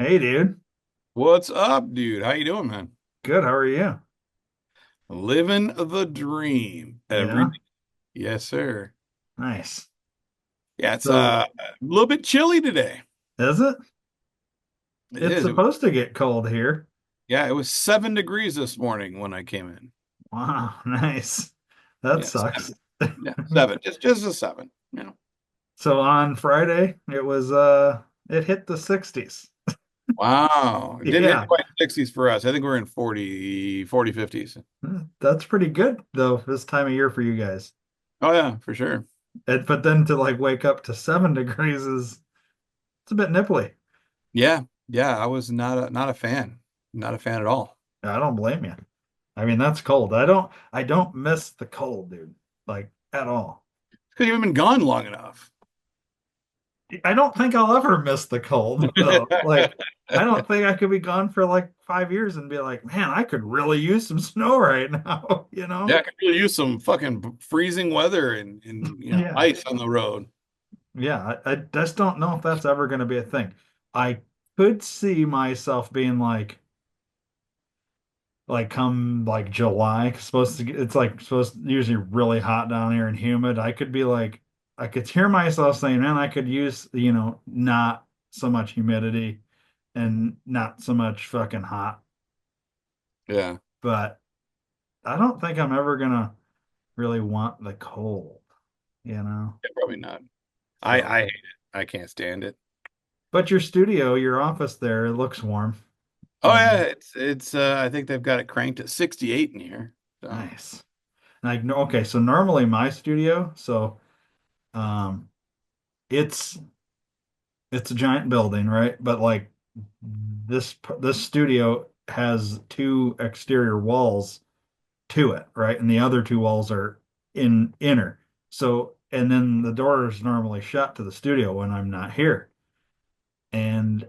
Hey, dude. What's up, dude? How you doing, man? Good. How are you? Living the dream every Yeah. day. Yes, sir. Nice. Yeah, it's So, a little bit chilly today. is it? It It's is. supposed to get cold here. Yeah, it was 7 degrees this morning when I came in. Wow. Nice. That Yeah, sucks. seven. Yeah, seven. Just a seven. So on Friday, it hit the 60s. Wow. It didn't hit Yeah. quite 60s for us. I think we're in 40, 50s. That's pretty good though this time of year for you guys. Oh yeah, for sure. But then to like wake up to 7 degrees is it's a bit nipply. Yeah. Yeah, I was not a fan. Not a fan at all. I don't blame you. I mean, that's cold. I don't miss the cold, dude. Like at all. Because you haven't been gone long enough. I don't think I'll ever miss the cold though. Like, I don't think I could be gone for like 5 years and be like, man, I could really use some snow right now, you Yeah, know? I could really use some fucking freezing weather and Yeah. ice on the road. Yeah. I just don't know if that's ever going to be a thing. I could see myself being like come like July, 'cause it's like supposed usually really hot down here and humid. I could be like, I could hear myself saying, man, I could use, not so much humidity and not so much fucking hot. Yeah, But I don't think I'm ever gonna really want the cold, you know? yeah, probably not. So, I hate it. I can't stand it. but your studio, your office there, it looks warm. Oh You yeah, know? it's I think they've got it cranked at 68 in here. So Nice. Like, no, okay, so normally my studio, um, it's it's a giant building, right? But like this studio has two exterior walls to it, right? And the other two walls are inner. So, and then the door is normally shut to the studio when I'm not here. And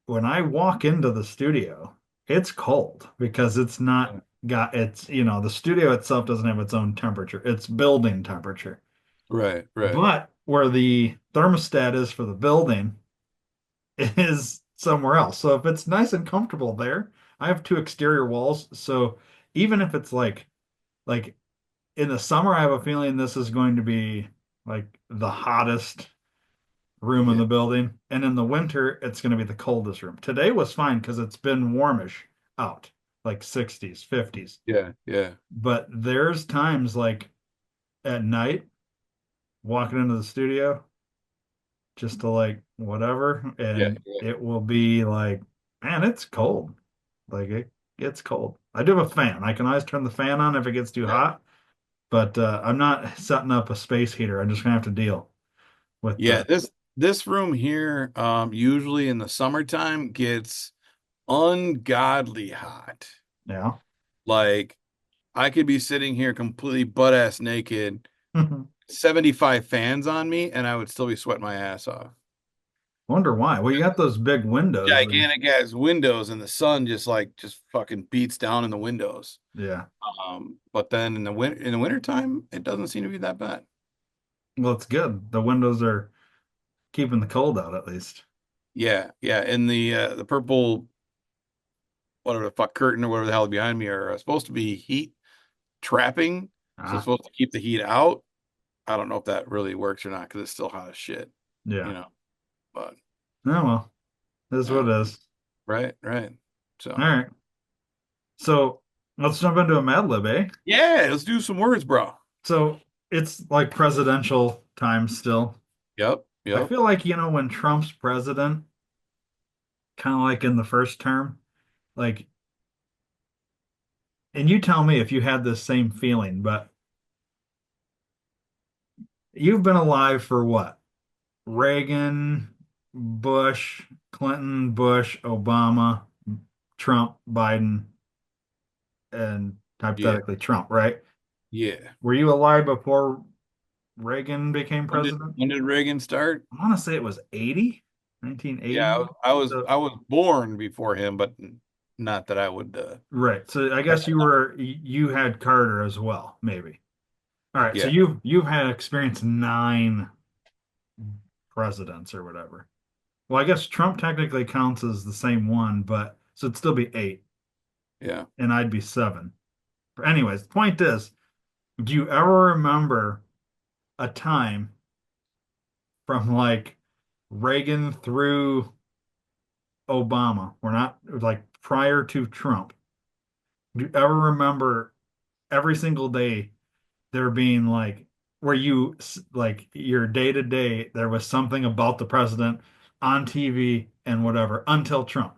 when I walk into the studio, it's cold because it's not got the studio itself doesn't have its own temperature. It's building temperature. right, right. But where the thermostat is for the building is somewhere else. So if it's nice and comfortable there, I have two exterior walls. So even if it's like in the summer, I have a feeling this is going to be like the hottest room in Yeah, the building. And in the winter, it's going to be the coldest room. Today was fine because it's been warmish out, like 60s, 50s. yeah, yeah, But there's times like at night walking into the studio just to like whatever, yeah, and yeah. it will be like, man, it's cold. Like it's cold. I do have a fan. I can always turn the fan on if it gets too Right. hot, but I'm not setting up a space heater. I'm just gonna have to deal with Yeah, the this room here, usually in the summertime gets ungodly hot. yeah. Like I could be sitting here completely butt ass naked, 75 fans on me, and I would still be sweating my ass off. Wonder why. Well, you got those big windows. Gigantic ass windows and the sun just fucking beats down in the windows. Yeah. But then in the wintertime, it doesn't seem to be that bad. Well, it's good. The windows are keeping the cold out at least. Yeah, yeah. And the purple whatever the fuck curtain or whatever the hell behind me are supposed to be heat trapping. So it's Ah, supposed to keep the heat out. I don't know if that really works or not because it's still hot as shit, yeah. you know. But Oh well, this is what uh, it is. right, right. All So right. So let's jump into a Mad Lib, eh? yeah, let's do some words, bro. So it's like presidential time still. Yep, I yep. feel like, when Trump's president, kind of like in the first term, like, and you tell me if you had this same feeling, but you've been alive for what? Reagan, Bush, Clinton, Bush, Obama, Trump, Biden, and Yeah, hypothetically Trump, right? yeah. Were you alive before Reagan became When did president? when did Reagan start? I want to say it was 80, Yeah, 1980. I was So, I was born before him, but not that I would. right. So I guess you had Carter as well, maybe. All right. So Yeah, you've had experience nine presidents or whatever. Well, I guess Trump technically counts as the same one, but so it'd still be eight, Yeah. and I'd be seven. Anyways, the point is, do you ever remember a time from like Reagan through Obama? We're not like prior to Trump. Do you ever remember every single day there being like where you like your day to day, there was something about the president on TV and whatever until Trump.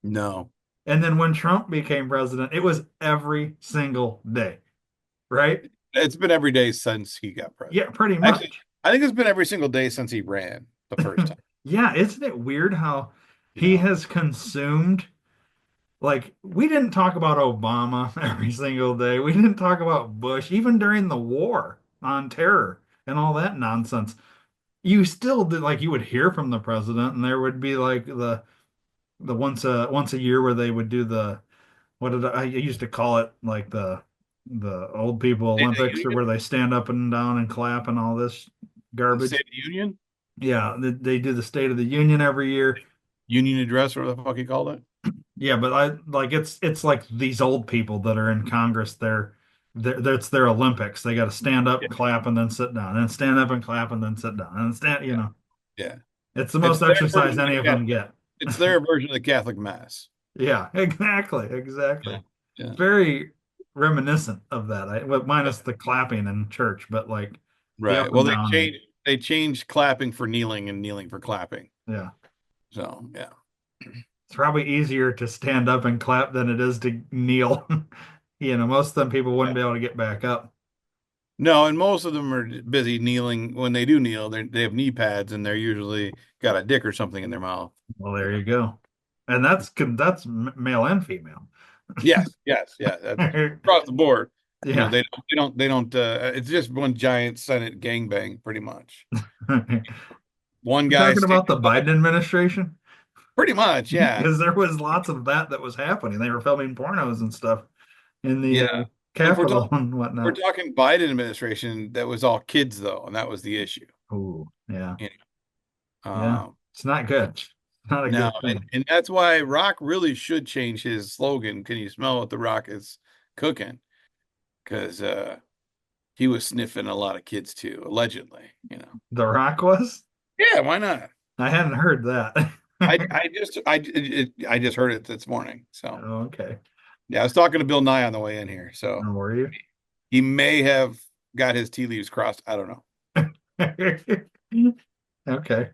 No. And then when Trump became president, it was every single day, right? It's been every day since he got Yeah, president. pretty Actually, much. I think it's been every single day since he ran the first time, Yeah, isn't it weird how you he know. has consumed like we didn't talk about Obama every single day. We didn't talk about Bush even during the war on terror and all that nonsense. You still did like you would hear from the president and there would be like the once a year where they would do the what did I used to call it like the old people State of the Olympics or Union? where they stand up and down and clap and all this The State garbage. of the Union? Yeah, they do the State of the Union every year. Union address, or whatever the fuck he called it? Yeah, but I like it's like these old people that are in Congress. It's their Olympics. They got to stand up, Yeah. clap, and then sit down, and stand up and clap, and then sit down, and stand. Yeah. Yeah. It's the It's most their exercise version of any the of them Catholic. get. It's their version of the Catholic Mass. Yeah, exactly, Yeah. exactly. Yeah. Very reminiscent of that. Well, Yeah. minus the clapping in church, but like the up Right. and Well, down and they changed clapping for kneeling and kneeling for clapping. yeah. So yeah. It's probably easier to stand up and clap than it is to kneel. Most of them people wouldn't Yeah. be able to get back up. No, and most of them are busy kneeling. When they do kneel, they have knee pads and they're usually got a dick or something in their mouth. Well, there Yeah. you go. And that's male and female. Yes, yes, yeah. That's across the board. You know, Yeah. they don't it's just one giant Senate gangbang, pretty much. One You're guy talking about standing the up, Biden administration? pretty much, yeah. Because there was lots of that was happening. They were filming pornos and stuff in the Yeah. But if Capitol and we're whatnot. talking Biden administration, that was all kids though, and that was the issue. Oh, yeah. You know? Yeah. It's not good. It's not a No, good thing. and that's why Rock really should change his slogan. Can you smell what the Rock is cooking? Because he was sniffing a lot of kids too, allegedly, you know. The Rock was? Yeah, why not? I hadn't heard that. I just heard it this morning. So Oh, okay. yeah, I was talking to Bill Nye on the way in here. So How were you? he may have got his tea leaves crossed. I don't know. Okay.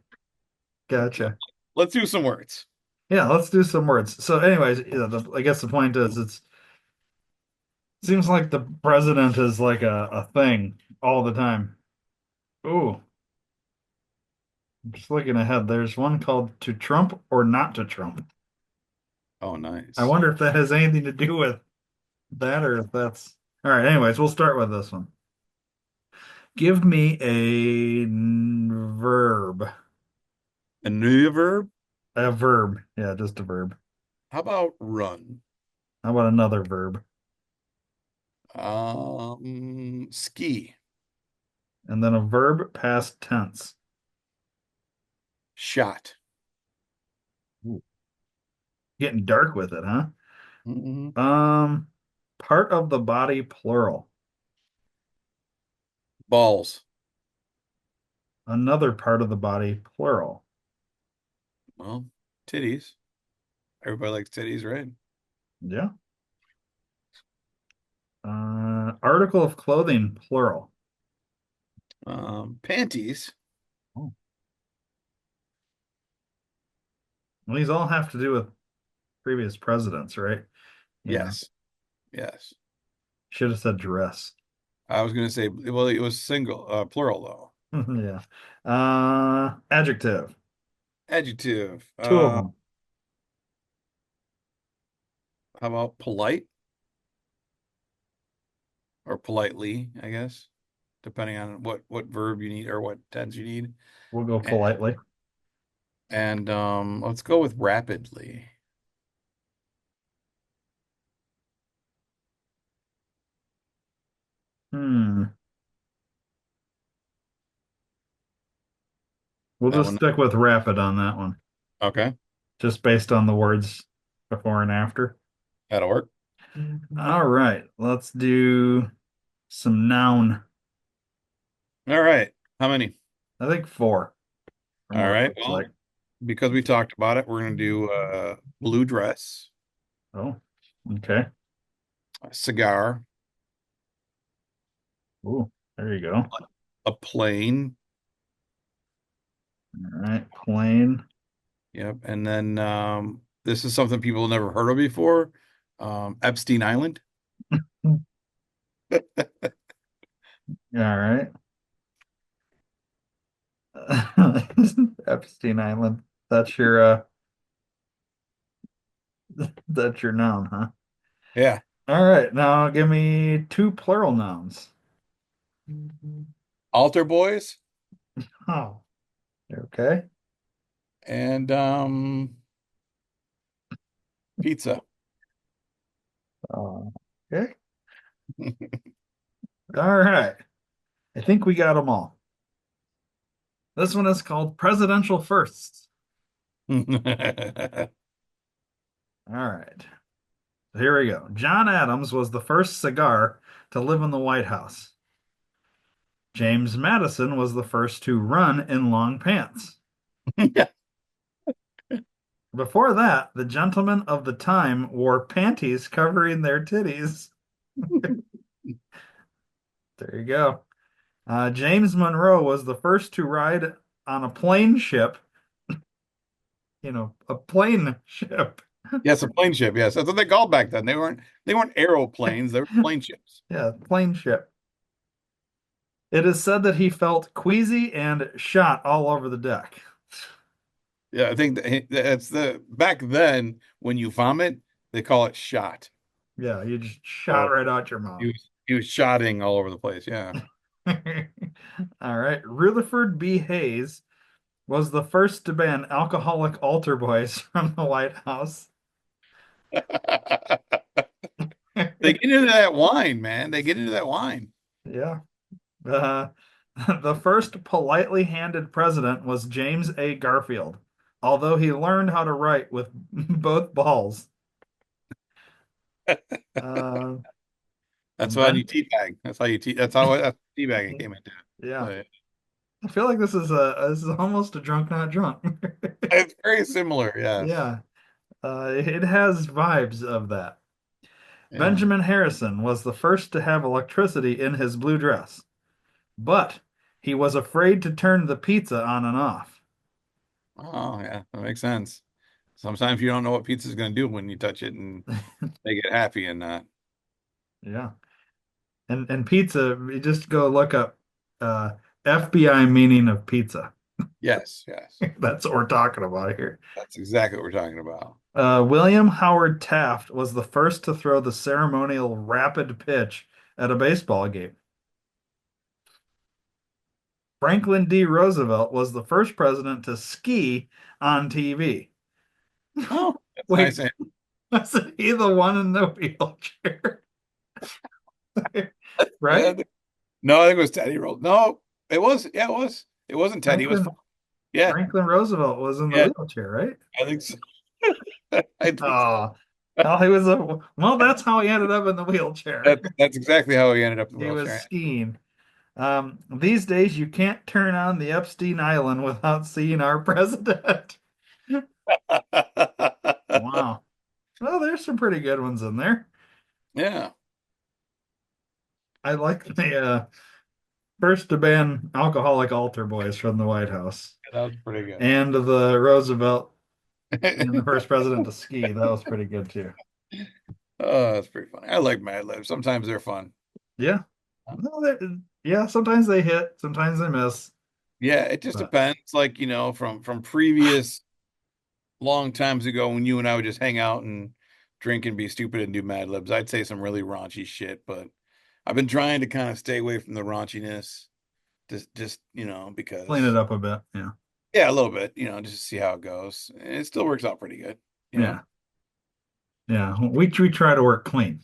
So Gotcha. let's do some words. Yeah, let's do some words. So, anyways, I guess the point is, seems like the president is like a thing all the time. Ooh, just looking ahead, there's one called "To Trump or Not to Trump." Oh, I nice. wonder if that has anything to do with that or if that's all right. Anyways, we'll start with this one. Give me a verb. A new verb. A verb. Yeah, just a verb. How about run? How about another verb? Ski, And then a verb past tense. shot, Ooh, getting dark with it, huh? mhm, Um, part of the body plural. balls. Another part of the body plural. Well, titties. Everybody likes titties, right? Yeah. Article of clothing plural. Panties. Oh. Well, these all have to do with previous presidents, right? Yeah. Yes, yes. Should have said dress. I was gonna say, well, it was single, plural though. Yeah. Adjective. Adjective. Two of them. How about polite or politely, I guess, depending on what verb you need or what tense you need. We'll go And, politely. let's go with rapidly. Hmm. We'll That just one. stick with rapid on that one, Okay, just based on the words before and after. that'll work. All right, let's do some noun. All right. How many? I think four from All what it right. looks like. Well, because we talked about it, we're gonna do blue dress, Oh, okay. a cigar, Ooh, there you go. All a plane. right, plain. Yep. And then this is something people never heard of before. Epstein Island. All right. Epstein Island. That's your that's your noun, huh? Yeah. All right, now give me two plural nouns. Altar boys Oh, okay. and pizza. Okay. All right. I think we got them all. This one is called Presidential Firsts. All right. Here we go. John Adams was the first cigar to live in the White House. James Madison was the first to run in long pants. Before that, the gentlemen of the time wore panties covering their titties. There you go. James Monroe was the first to ride on a plane ship, a plane ship. Yes, a plane ship. Yes, that's what they called back then. They weren't aeroplanes. They were plane ships. Yeah, plane ship. It is said that he felt queasy and shot all over the deck. Yeah, I think that's the back then when you vomit, they call it shot. Yeah, you just shot So right out your he mouth. was he was shotting all over the place. Yeah. All right. Rutherford B. Hayes was the first to ban alcoholic altar boys from the White House. They get into that wine, man. They get into that wine. Yeah. Uh, the first politely handed president was James A. Garfield, although he learned how to write with both balls. Uh, That's why ben, you teabag. That's how teabagging came into. yeah. So, I feel like this is almost a drunk not drunk. it's very similar. Yes. Yeah. It has vibes of that. Yeah. Benjamin Harrison was the first to have electricity in his blue dress, but he was afraid to turn the pizza on and off. Oh, yeah. That makes sense. Sometimes you don't know what pizza's going to do when you touch it and make it happy and Yeah. And pizza, you just go look up uh, FBI meaning of pizza. yes, yes. That's what we're talking about here. That's exactly what we're talking about. William Howard Taft was the first to throw the ceremonial rapid pitch at a baseball game. Franklin D. Roosevelt was the first president to ski on TV. Oh, that's Wait, nice. And was he the one in the wheelchair? Right? no, I think it was Teddy Roll. No, it was. Yeah, it was. It wasn't Teddy. It was. Franklin Yeah, Franklin Roosevelt was in the yeah. wheelchair, right? I think so. I think so. Oh, well, that's how he ended up in the wheelchair. That's exactly how he ended up in the He was wheelchair. skiing. These days you can't turn on the Epstein Island without seeing our president. Wow. Well, there's some pretty good ones in there. Yeah, I like the first to ban alcoholic altar boys from the White House that was pretty good. and the Roosevelt being the first president to ski. That was pretty good too. Oh, that's pretty funny. I like Mad Libs. Sometimes they're fun. Yeah. No, yeah, sometimes they hit, sometimes they miss, Yeah, it just but depends. Like, from previous long times ago when you and I would just hang out and drink and be stupid and do Mad Libs, I'd say some really raunchy shit, but I've been trying to kind of stay away from the raunchiness. Just, clean it because up a bit. Yeah. yeah, a little bit, just to see how it goes. And it still works out pretty good, you know? Yeah. Yeah. We try to work clean.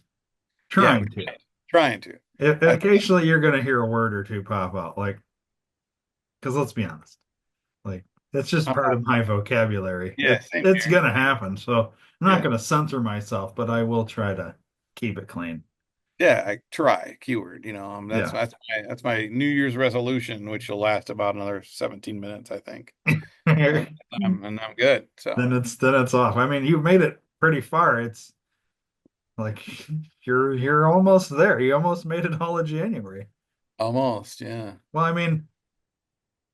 Yeah, Trying to. trying to. I Occasionally you're gonna hear a word or two pop out, like, because let's be honest. Like It's just part of my vocabulary. Yeah, same It's here. gonna happen, so I'm not Yeah. gonna censor myself, but I will try to keep it clean. Yeah, I try keyword, that's Yeah. that's my New Year's resolution, which will last about another 17 minutes, I think. And Then I'm good. So it's off. I mean, you've made it pretty far. It's like you're almost there. You almost made it all of January. almost, yeah. Well, I mean,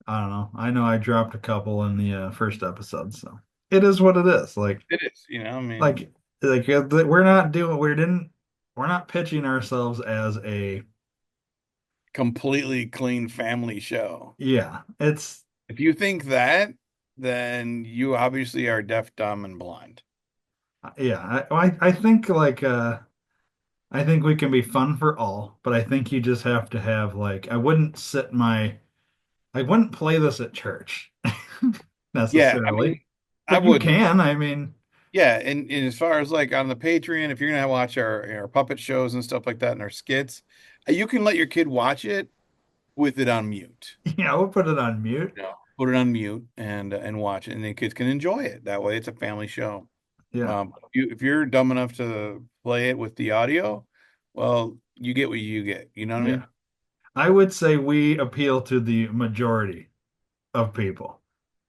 I don't know. I know I dropped a couple in the first episode, so it is what it is. It is, I mean, Like, we're not pitching ourselves as a, completely clean family show. yeah, it's, If you think that, then you obviously are deaf, dumb, and blind. yeah. I think I think we can be fun for all, but I think you just have to have like, I wouldn't play this at church Yeah, I necessarily, mean, I but you wouldn't. can. I mean, Yeah, and as far as like on the Patreon, if you're gonna watch our puppet shows and stuff like that and our skits, you can let your kid watch it with it on mute. yeah, we'll put it on mute. Put it on mute and watch it, and the kids can enjoy it. That way, it's a family show. Yeah, If you're dumb enough to play it with the audio, well, you get what you get. You know what I yeah. mean? I would say we appeal to the majority of people.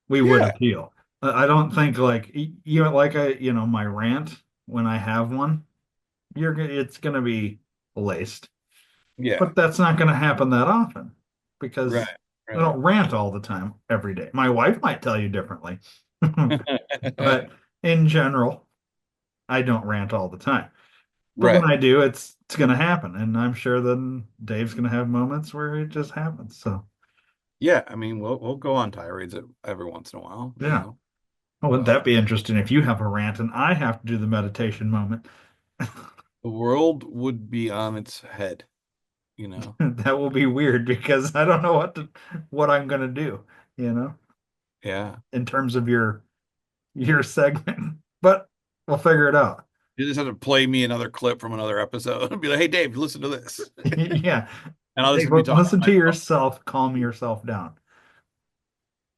We would Yeah, appeal. I don't think like my rant when I have one, it's gonna be laced, yeah, but that's not gonna happen that often right, because I right, don't rant all the time every day. My wife might tell you differently, but in general, I don't rant all the time. But when right. I do, it's gonna happen, and I'm sure then Dave's gonna have moments where it just happens. So Yeah, I mean, we'll go on tirades every once in a while, yeah. Oh, wouldn't that be interesting if you have a rant and I have to do the meditation moment? The world would be on its head, you know? That will be weird because I don't know what I'm gonna do, you know, Yeah. in terms of your segment. But we'll figure it out. You just have to play me another clip from another episode and be like, hey, Dave, listen to this. Yeah. And I'll Hey, just be but talking listen to to myself. yourself, calm yourself down.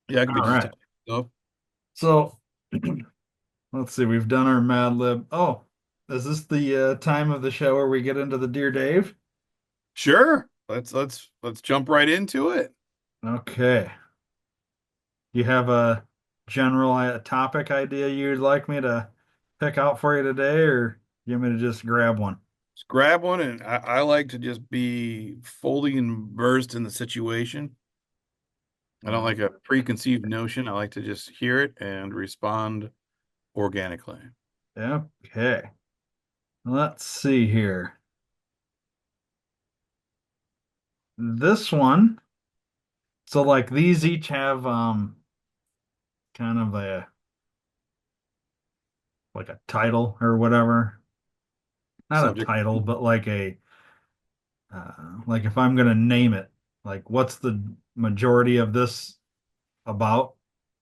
Yeah, I could be All just right. talking to myself. So let's see. We've done our Mad Lib. Oh, is this the time of the show where we get into the Dear Dave? Sure. Let's jump right into it. Okay. You have a general topic idea you'd like me to pick out for you today, or you want me to just grab one? Just grab one, and I like to just be fully immersed in the situation. I don't like a preconceived notion. I like to just hear it and respond organically. Okay. Let's see here. This one, so like these each have kind of a like a title or whatever. Not a Subject. title, but like if I'm gonna name it, like what's the majority of this about?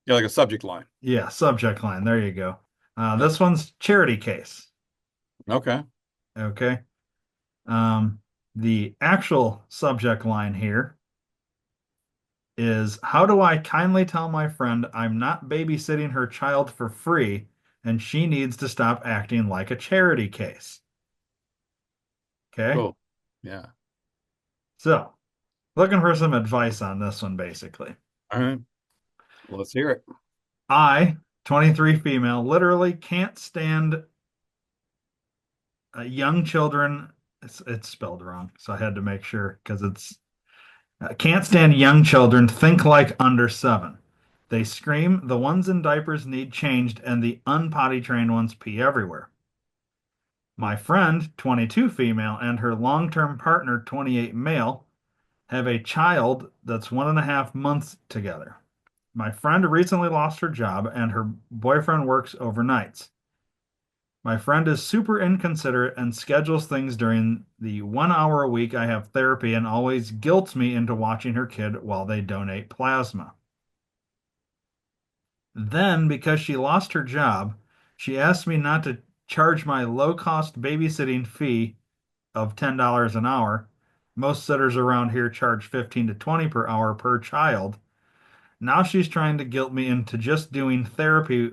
Yeah, like a subject line. Yeah, subject line. There you go. Yeah. This one's charity case. Okay. Okay. Um, the actual subject line here is how do I kindly tell my friend I'm not babysitting her child for free and she needs to stop acting like a charity case? Okay. Cool. Yeah. So, looking for some advice on this one, basically. All right. Let's hear it. I, 23 female, literally can't stand young children. It's spelled wrong, so I had to make sure because it's can't stand young children think like under 7. They scream, the ones in diapers need changed, and the unpotty trained ones pee everywhere. My friend, 22 female, and her long-term partner, 28 male, have a child that's 1.5 months together. My friend recently lost her job, and her boyfriend works overnights. My friend is super inconsiderate and schedules things during the 1 hour a week I have therapy and always guilts me into watching her kid while they donate plasma. Then, because she lost her job, she asked me not to charge my low cost babysitting fee of $10 an hour. Most sitters around here charge 15 to 20 per hour per child. Now she's trying to guilt me into just doing therapy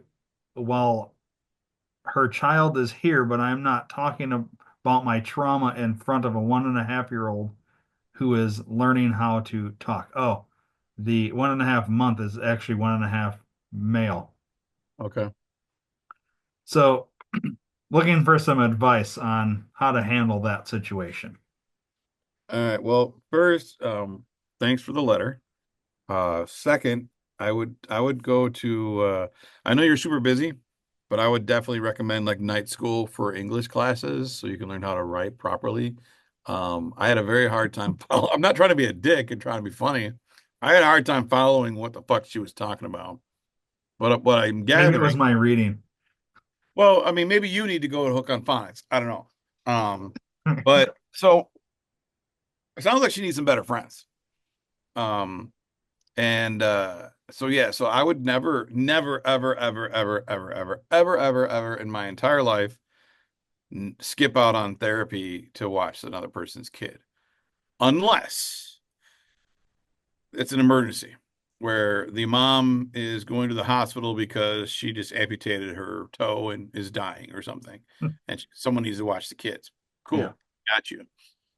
while her child is here, but I'm not talking about my trauma in front of a 1.5-year-old who is learning how to talk. Oh, the 1.5 month is actually 1.5 male. Okay. So, looking for some advice on how to handle that situation. All right. Well, first, thanks for the letter. Second, I would go to I know you're super busy, but I would definitely recommend like night school for English classes so you can learn how to write properly. I had a very hard time I'm not trying to be a dick and trying to be funny. I had a hard time following what the fuck she was talking about. But what I'm Maybe it was gathering, my reading. well, I mean, maybe you need to go to Hook on Phonics. I don't know. But so it sounds like she needs some better friends. Um, And so yeah, so I would never, never, ever, ever, ever, ever, ever, ever, ever, ever in my entire life skip out on therapy to watch another person's kid, unless it's an emergency where the mom is going to the hospital because she just amputated her toe and is dying or something, and someone needs to watch the kids. Yeah. Cool, got you.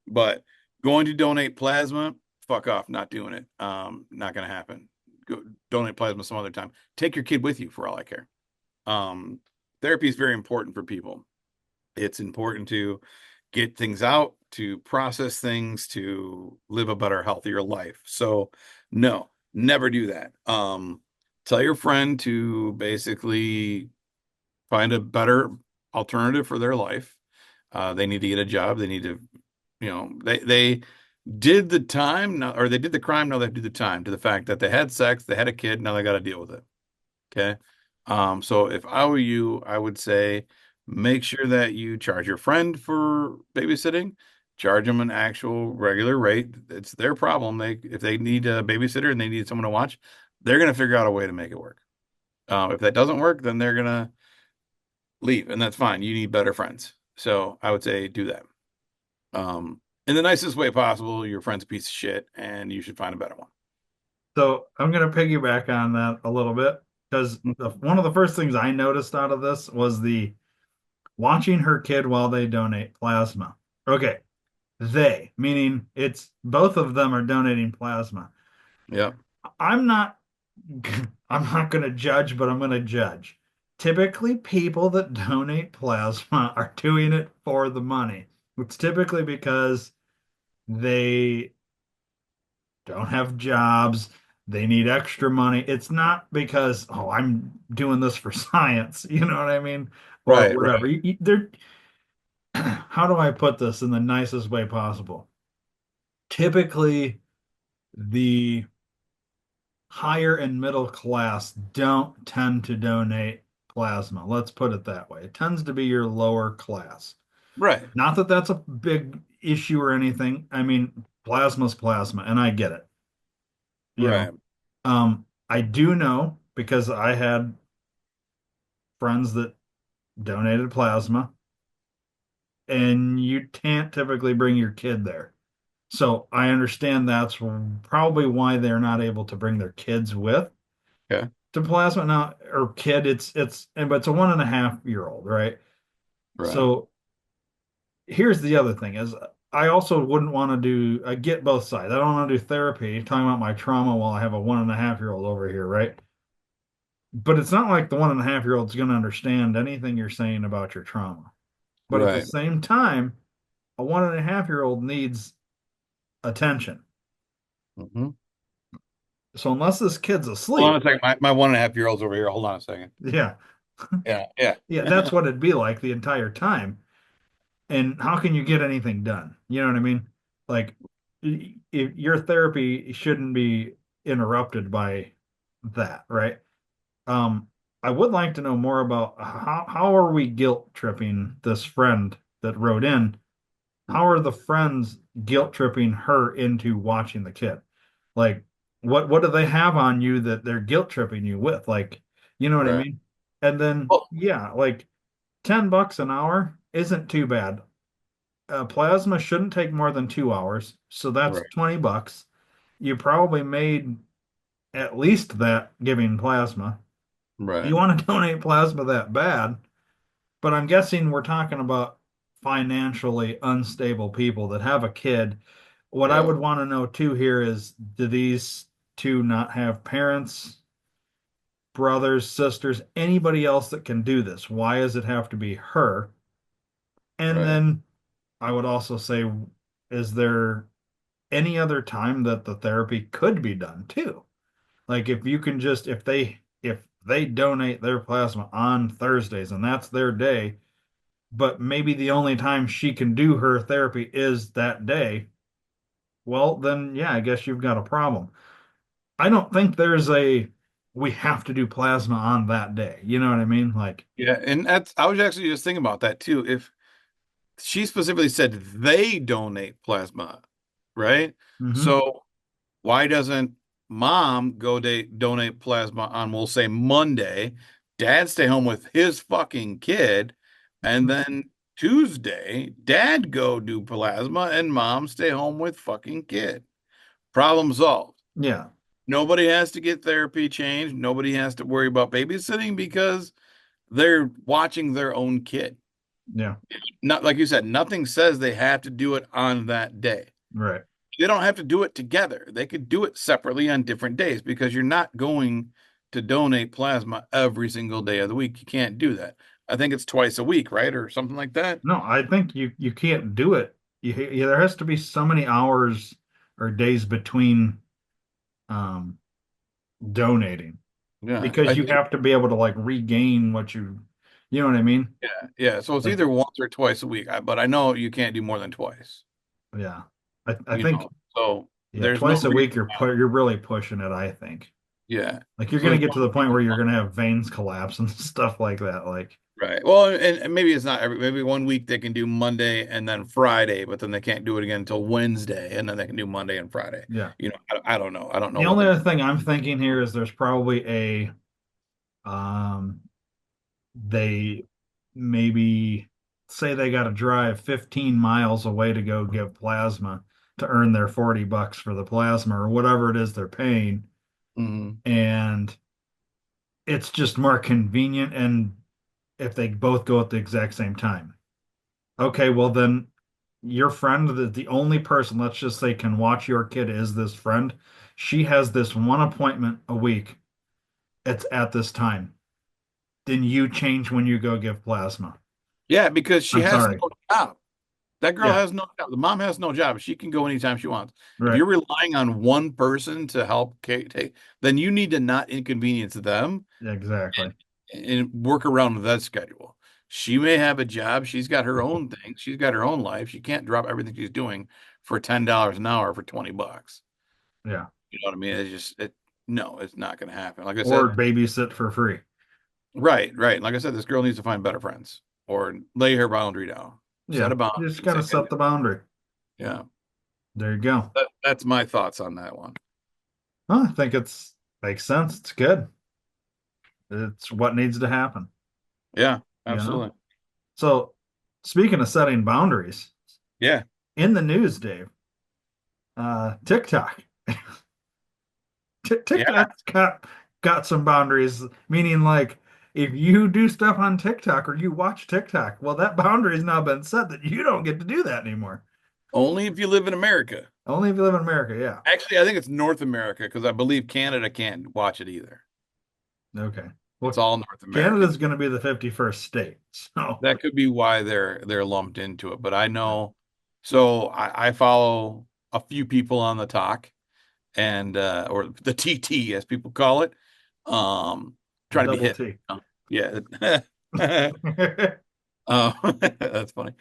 But going to donate plasma, fuck off, not doing it. Not gonna happen. Go donate plasma some other time. Take your kid with you for all I care. Um, Therapy is very important for people. It's important to get things out, to process things, to live a better, healthier life. So, no, never do that. Tell your friend to basically find a better alternative for their life. They need to get a job. They need to, they did the time now, or they did the crime. Now they have to do the time to the fact that they had sex, they had a kid. Now they got to deal with it. Okay. So if I were you, I would say make sure that you charge your friend for babysitting, charge them an actual regular rate. It's their problem. If they need a babysitter and they need someone to watch, they're going to figure out a way to make it work. If that doesn't work, then they're going to leave, and that's fine. You need better friends. So I would say do that. In the nicest way possible. Your friend's a piece of shit, and you should find a better one. So I'm going to piggyback on that a little bit because one of the first things I noticed out of this was the watching her kid while they donate plasma. Okay, they, meaning it's both of them are donating plasma. Yeah. I'm not I'm not going to judge, but I'm going to judge. Typically, people that donate plasma are doing it for the money. It's typically because they don't have jobs, they need extra money. It's not because, oh, I'm doing this for science, you know what I mean? Or Right. whatever. Right. They're, how do I put this in the nicest way possible? Typically, the higher and middle class don't tend to donate plasma. Let's put it that way. It tends to be your lower class. Right. Not that that's a big issue or anything. I mean, plasma's plasma, and I get it. You know, Right. I do know because I had friends that donated plasma, and you can't typically bring your kid there. So I understand that's probably why they're not able to bring their kids with Okay. to plasma now, or kid. But it's a 1.5-year old, right? Right. So here's the other thing is I also wouldn't want to do, I get both sides. I don't want to do therapy talking about my trauma while I have a 1.5-year old over here, right? But it's not like the 1.5-year old's going to understand anything you're saying about your trauma. But at the Right. same time, a 1.5-year old needs attention. Hmm. So unless this kid's Hold on asleep, a second. My 1.5-year-old's over here. Hold on a second. yeah, Yeah. Yeah. yeah, that's what it'd be like the entire time. And how can you get anything done? You know what I mean? Like, if your therapy shouldn't be interrupted by that, right? Um, I would like to know more about how are we guilt tripping this friend that wrote in? How are the friends guilt tripping her into watching the kid? Like, what do they have on you that they're guilt tripping you with? Like, you know what I Right. mean? And then, Well, yeah, like $10 an hour isn't too bad. Plasma shouldn't take more than 2 hours, so that's right. 20 bucks. You probably made at least that giving plasma. You Right. want to donate plasma that bad, but I'm guessing we're talking about financially unstable people that have a kid. What I Yeah. would want to know too here is, do these two not have parents, brothers, sisters, anybody else that can do this? Why does it have to be her? And Right. then I would also say, is there any other time that the therapy could be done too? Like if you can just if they donate their plasma on Thursdays and that's their day, but maybe the only time she can do her therapy is that day, well then yeah, I guess you've got a problem. I don't think there's a we have to do plasma on that day. You know what I mean? Like, Yeah. And that's, I was actually just thinking about that too. If she specifically said they donate plasma, right? hmm So why doesn't mom go donate plasma on, we'll say Monday, dad stay home with his fucking kid, and then Tuesday, dad go do plasma and mom stay home with fucking kid. Problem solved. yeah, Nobody has to get therapy changed. Nobody has to worry about babysitting because they're watching their own kid. yeah, Not like you said, nothing says they have to do it on that day. right. They don't have to do it together. They could do it separately on different days because you're not going to donate plasma every single day of the week. You can't do that. I think it's twice a week, right? Or something like that. No, I think you can't do it. There has to be so many hours or days between um donating Yeah. because I you think, have to be able to like regain what you know what I mean? yeah. Yeah. So it's Like, either once or twice a week. But I know you can't do more than twice, yeah. I think So yeah, there's no twice a reason week why. you're really pushing it, I think. Yeah. Like you're So gonna there's get no to the point where reason you're why. gonna have veins collapse and stuff like that. Like, Right. Well, and maybe it's not maybe one week they can do Monday and then Friday, but then they can't do it again until Wednesday, and then they can do Monday and Friday. yeah. I don't know. I don't know The what only the, other thing I'm thinking here is there's probably a um they maybe say they got to drive 15 miles away to go give plasma to earn their 40 bucks for the plasma or whatever it is they're paying. Mhm. And it's just more convenient. And if they both go at the exact same time, okay, well, then your friend, the only person, let's just say, can watch your kid is this friend. She has this one appointment a week. It's at this time. Then you change when you go give plasma. Yeah, because she I'm has sorry. no job. That girl Yeah, has no job. The mom has no job. She can go anytime she wants. If right. you're relying on one person to help take, then you need to not inconvenience them Exactly. and work around that schedule. She may have a job. She's got her own thing. She's got her own life. She can't drop everything she's doing for $10 an hour for 20 bucks. Yeah. You know what I mean? No, it's not going to happen. Like I Or said, babysit for free. right, right. Like I said, this girl needs to find better friends or lay her boundary down, set Yeah. a boundary You just and got say, to set the boundary. yeah, There you go. that's my thoughts on that one. Huh, I think it's makes sense. It's good. It's what needs to happen, Yeah, you know? absolutely. So, speaking of setting boundaries, Yeah, in the news, Dave, TikTok. yeah. TikTok's got some boundaries, meaning like if you do stuff on TikTok or you watch TikTok, well, that boundary has now been set that you don't get to do that anymore. Only if you live in America. Only if you live in America, yeah. Actually, I think it's North America because I believe Canada can't watch it either. Okay. It's Well, all North Canada's American. going to be the 51st state. So, That could be why they're lumped into it. But I know, so I follow a few people on the talk and or the TT as people call it. the Try to be double hip. T. Yeah. That's funny.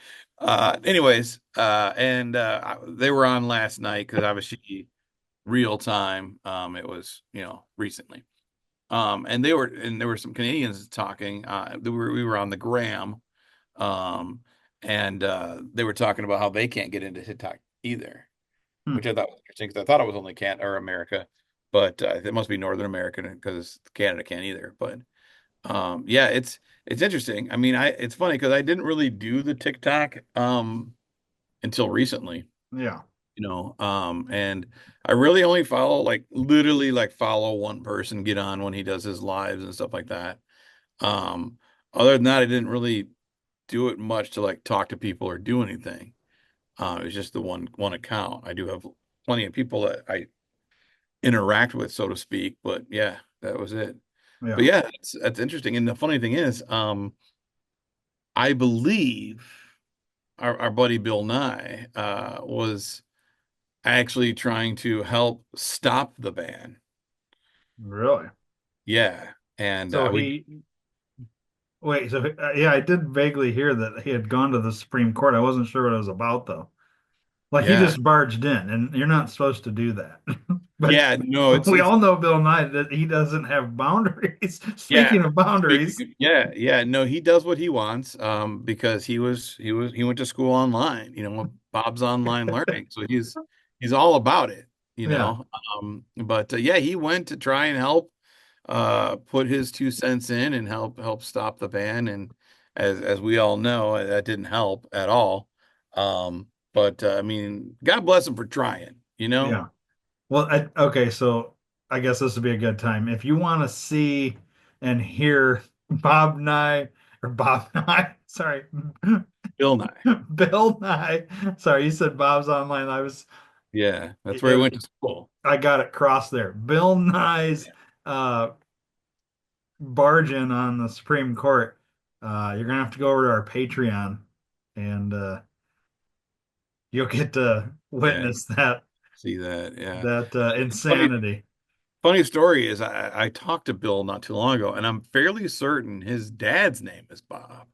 Anyways, and they were on last night because obviously real time. It was, recently. And there were some Canadians talking. We were on the gram, um, and they were talking about how they can't get into TikTok either, Hmm. which I thought was interesting because I thought it was only Can or America, but it must be Northern America because Canada can't either. But yeah, it's interesting. I mean, I it's funny because I didn't really do the TikTok until recently. Yeah. And I really only follow like literally like follow one person, get on when he does his lives and stuff like that. Um, Other than that, I didn't really do it much to like talk to people or do anything. It was just the one account. I do have plenty of people that I interact with, so to speak, but yeah, that was it. But Yeah, yeah, that's interesting. And the funny thing is, I believe our buddy Bill Nye was actually trying to help stop the ban. really. Yeah, and So we he wait. So yeah, I did vaguely hear that he had gone to the Supreme Court. I wasn't sure what it was about though. Like he yeah just barged in, and you're not supposed to do that. But yeah no we it's all know Bill Nye that he doesn't have boundaries. yeah. Speaking of boundaries, Yeah, no, he does what he wants, because he went to school online, Bob's online learning, so he's all about it, you yeah, know. But yeah, he went to try and help put his 2 cents in and help stop the ban, and as we all know, that didn't help at all. But I mean, God bless him for trying. yeah. Well, okay, so I guess this would be a good time. If you want to see and hear Bob Nye or Bob Nye, sorry, Bill Nye. Bill Nye. Sorry, you said Bob's online. Yeah, that's where he It, went to school. I got it crossed there. Bill Nye's uh, barge in on the Supreme Court. You're gonna have to go over to our Patreon, and you'll get to Yeah, witness see that. Yeah. that Funny insanity. Funny story is I talked to Bill not too long ago, and I'm fairly certain his dad's name is Bob.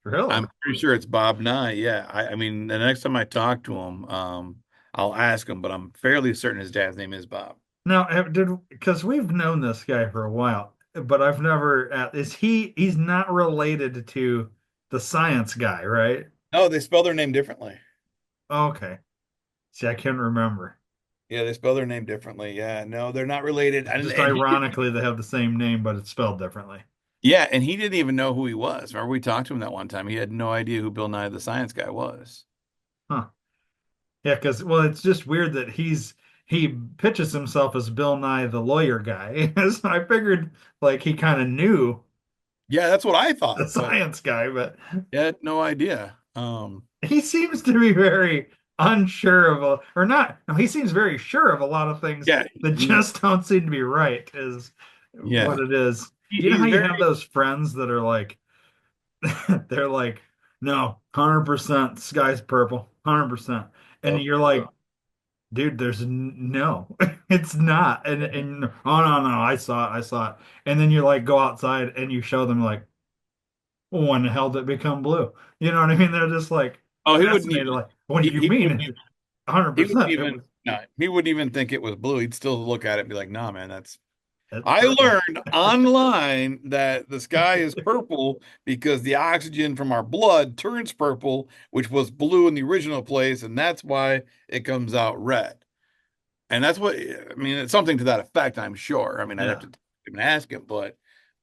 Really? I'm pretty sure it's Bob Nye. Yeah. I mean, the next time I talk to him, I'll ask him, but I'm fairly certain his dad's name is Bob. Now, did because we've known this guy for a while, but I've never is he's not related to the science guy, right? No, they spell their name differently. Okay. See, I can't remember. Yeah, they spell their name differently. Yeah, no, they're not related. And Just and he didn't, ironically, they have the same name, but it's spelled differently. yeah, and he didn't even know who he was. Remember we talked to him that one time. He had no idea who Bill Nye the Science Guy was. Huh. Yeah, because well, it's just weird that he pitches himself as Bill Nye the lawyer guy. So I figured like he kind of knew Yeah, that's what I the thought, but science guy, but yeah, had no idea. he seems to be very unsure of or not. No, he seems very sure of a lot of things Yeah, that he, just don't seem to be right, is what yeah. it is. You know how He's you very have those friends that are like, they're like, no, 100% sky's purple, 100%. And Yep, you're yep. like, dude, there's no, it's not. And oh no, no, I saw it, I saw it. And then you like go outside and you show them like, well, when the hell did it become blue? You know what I mean? They're just like Oh, he wouldn't fascinated, even. like, what do you He mean? wouldn't It's even. He wouldn't 100%. It was even. No, he wouldn't even think it was blue. He'd still look at it and be like, "Nah, man, that's." it's I purple. learned online that the sky is purple because the oxygen from our blood turns purple, which was blue in the original place, and that's why it comes out red. And that's what I mean. It's something to that effect, I'm sure. I mean, I'd have Yeah. to even ask him, but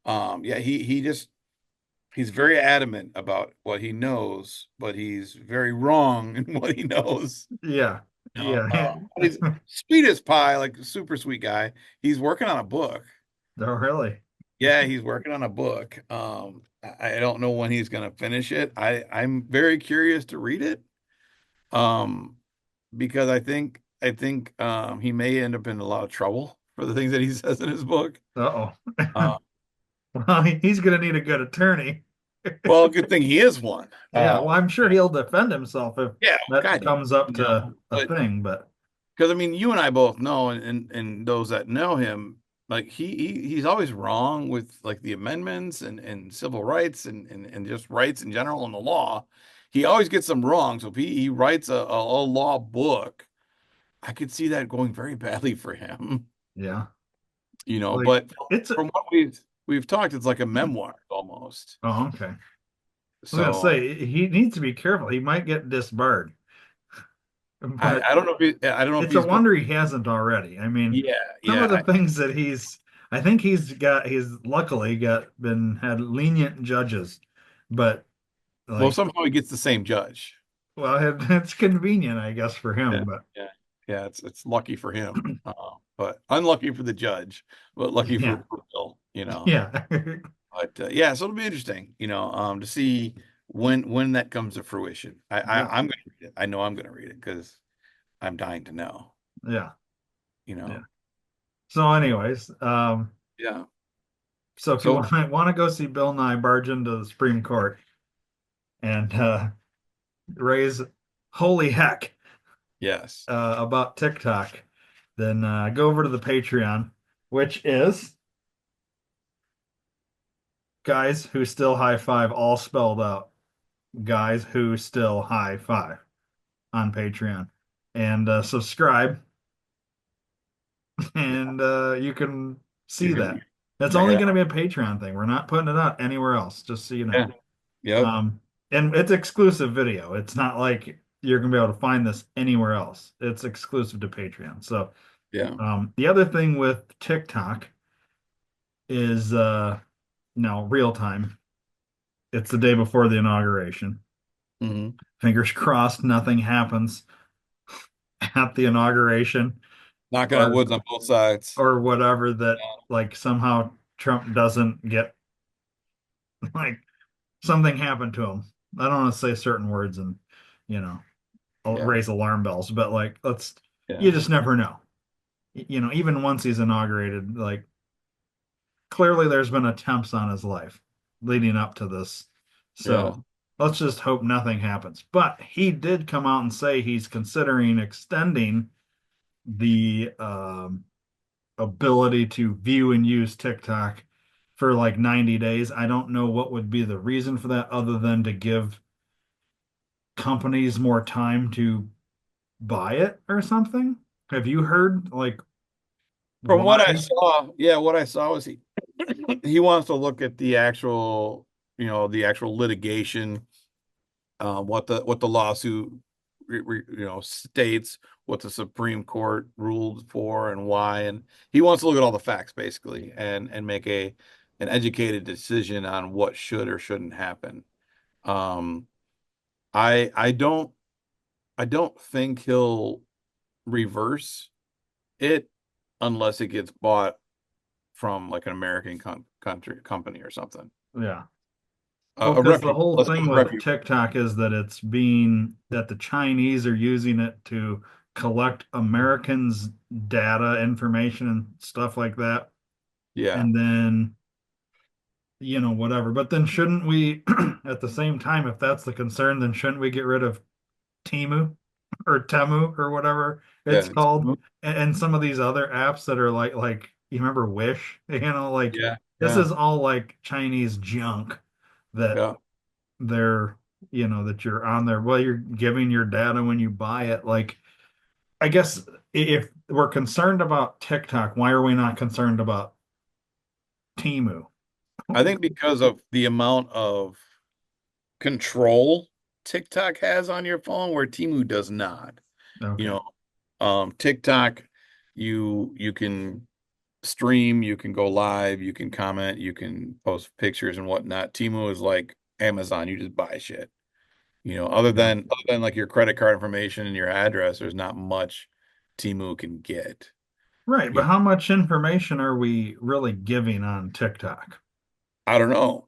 yeah, he's very adamant about what he knows, but he's very wrong in what he knows. Yeah. Yeah. He's sweet as pie, like a super sweet guy. He's working on a book. No, really. Yeah, he's working on a book. I don't know when he's going to finish it. I'm very curious to read it. Um, because I think he may end up in a lot of trouble for the things that he says in his book. Uh-oh. Uh, Well, he's gonna need a good attorney. well, good thing he is one. Yeah, well, I'm sure he'll defend himself if Yeah, that God, yeah, comes up to a but thing, but because I mean, you and I both know, and those that know him, like he's always wrong with like the amendments and civil rights and just rights in general and the law. He always gets them wrong. So if he writes a law book, I could see that going very badly for him. yeah. Like But it's from what we've talked, it's like a memoir almost. oh, okay. I was gonna So say he needs to be careful. He might get disbarred, I, but I don't know if I don't know if it's a he's going. wonder he hasn't already. I mean, Yeah, some of yeah. the things that I think he's luckily had lenient judges, but Well, like, somehow he gets the same judge. Well, it's convenient, I guess, for Yeah, him, but yeah, yeah. It's lucky for him, but unlucky for the judge, but lucky yeah, for Bill, you know. yeah, But yeah, so it'll be interesting, to see when that comes to fruition. yeah, I'm gonna read it. I know I'm gonna read it because I'm dying to know, yeah, you yeah. know. So, But anyways, yeah. so if you So want to go see Bill Nye barge into the Supreme Court and raise holy heck yes. about TikTok, then go over to the Patreon, which is guys who still high five, all spelled out. Guys who still high five on Patreon, and subscribe, Yeah. and you can You see can that. It's check it only going to out. be a Patreon thing. We're not putting it out anywhere else, just so you Yeah. know. Yep. Um, and it's exclusive video. It's not like you're gonna be able to find this anywhere else. It's exclusive to Patreon. So, Yeah. the other thing with TikTok is no real time. It's the day before the inauguration. Hmm. Fingers crossed, nothing happens at the inauguration Knocking on or woods on both sides. whatever that like somehow Trump doesn't get like something happened to him. I don't want to say certain words and you know Yeah. raise alarm bells, but like let's you Yeah. just never know. Even once he's inaugurated, like clearly there's been attempts on his life leading up to this. Yeah. So let's just hope nothing happens. But he did come out and say he's considering extending the ability to view and use TikTok for like 90 days. I don't know what would be the reason for that other than to give companies more time to buy it or something. Have you heard like From what I why? saw, yeah, what I saw was he wants to look at the actual litigation, what the lawsuit, states, what the Supreme Court ruled for and why, and he wants to look at all the facts basically and make an educated decision on what should or shouldn't happen. Um, I don't think he'll reverse it unless it gets bought from like an American country company or something. Yeah. Well, A because the reputable, whole let's go thing with with reputable. TikTok is that it's being that the Chinese are using it to collect Americans' data, information, and stuff like that. Yeah, And then, whatever. But then shouldn't we, at the same time, if that's the concern, then shouldn't we get rid of Timu or Temu or whatever it's yeah, called? And some of these other apps that are like you remember Wish, like yeah, this yeah, is all like Chinese junk that yeah. they're that you're on there well you're giving your data when you buy it like I guess if we're concerned about TikTok, why are we not concerned about Timu? I think because of the amount of control TikTok has on your phone, where Temu does not. You Okay. know, TikTok, you can stream, you can go live, you can comment, you can post pictures and whatnot. Temu is like Amazon, you just buy shit. Other Yeah. than like your credit card information and your address, there's not much Temu can get. Right, You but know, how much information are we really giving on TikTok? I don't know.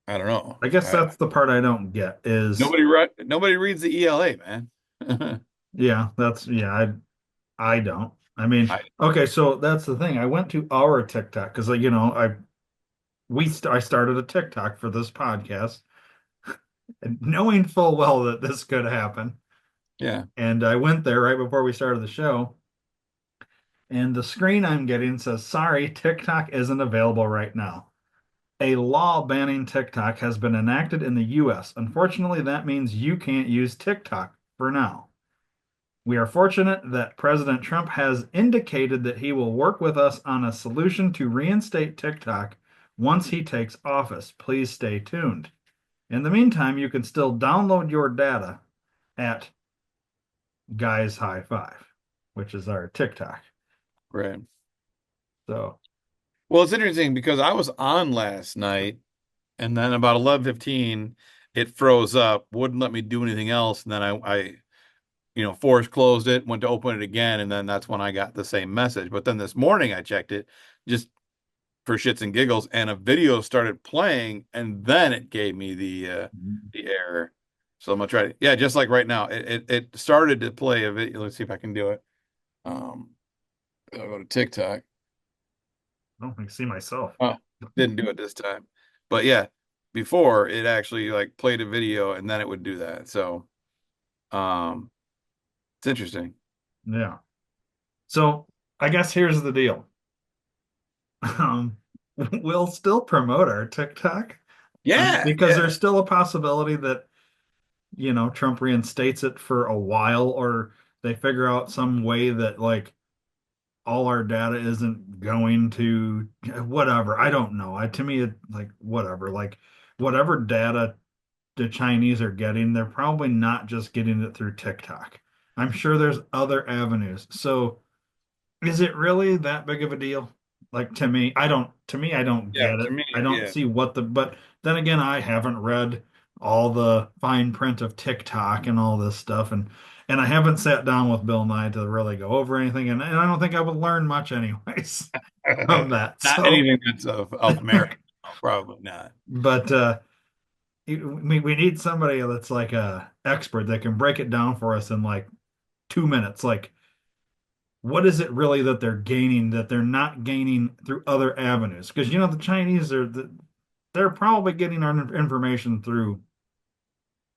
I don't know. I guess that's the part I don't get is Nobody reads the ELA, man. yeah, that's yeah, I don't. I mean, I okay, so that's the thing. I went to our TikTok because I started a TikTok for this podcast and knowing full well that this could happen. Yeah, And I went there right before we started the show, and the screen I'm getting says, sorry, TikTok isn't available right now. A law banning TikTok has been enacted in the US. Unfortunately, that means you can't use TikTok for now. We are fortunate that President Trump has indicated that he will work with us on a solution to reinstate TikTok once he takes office. Please stay tuned. In the meantime, you can still download your data at Guys High Five, which is our TikTok. right. So, Well, it's interesting because I was on last night and then about 11:15 it froze up, wouldn't let me do anything else. And then force closed it, went to open it again, and then that's when I got the same message. But then this morning I checked it just for shits and giggles, and a video started playing, and then it gave me the error. So I'm gonna try to, yeah, just like right now, it started to play a video. Let's see if I can do it. Um, I'll go to TikTok. I don't think see myself. Oh, didn't do it this time, but yeah, before it actually like played a video, and then it would do that. So, um, it's interesting. Yeah. So I guess here's the deal. Um, we'll still promote our TikTok, Yeah, because yeah, there's still a possibility that, Trump reinstates it for a while, or they figure out some way that like all our data isn't going to whatever. I don't know. To me, it like whatever, like whatever data the Chinese are getting, they're probably not just getting it through TikTok. I'm sure there's other avenues. So is it really that big of a deal? Like to me, I don't yeah. get To it. me, I don't yeah. see but then again, I haven't read all the fine print of TikTok and all this stuff. And I haven't sat down with Bill Nye to really go over anything. And I don't think I would learn much anyways from that. Not So, anything that's of America. No, probably not. but we need somebody that's like a expert that can break it down for us in like 2 minutes. Like, what is it really that they're gaining that they're not gaining through other avenues? Because the Chinese they're probably getting our information through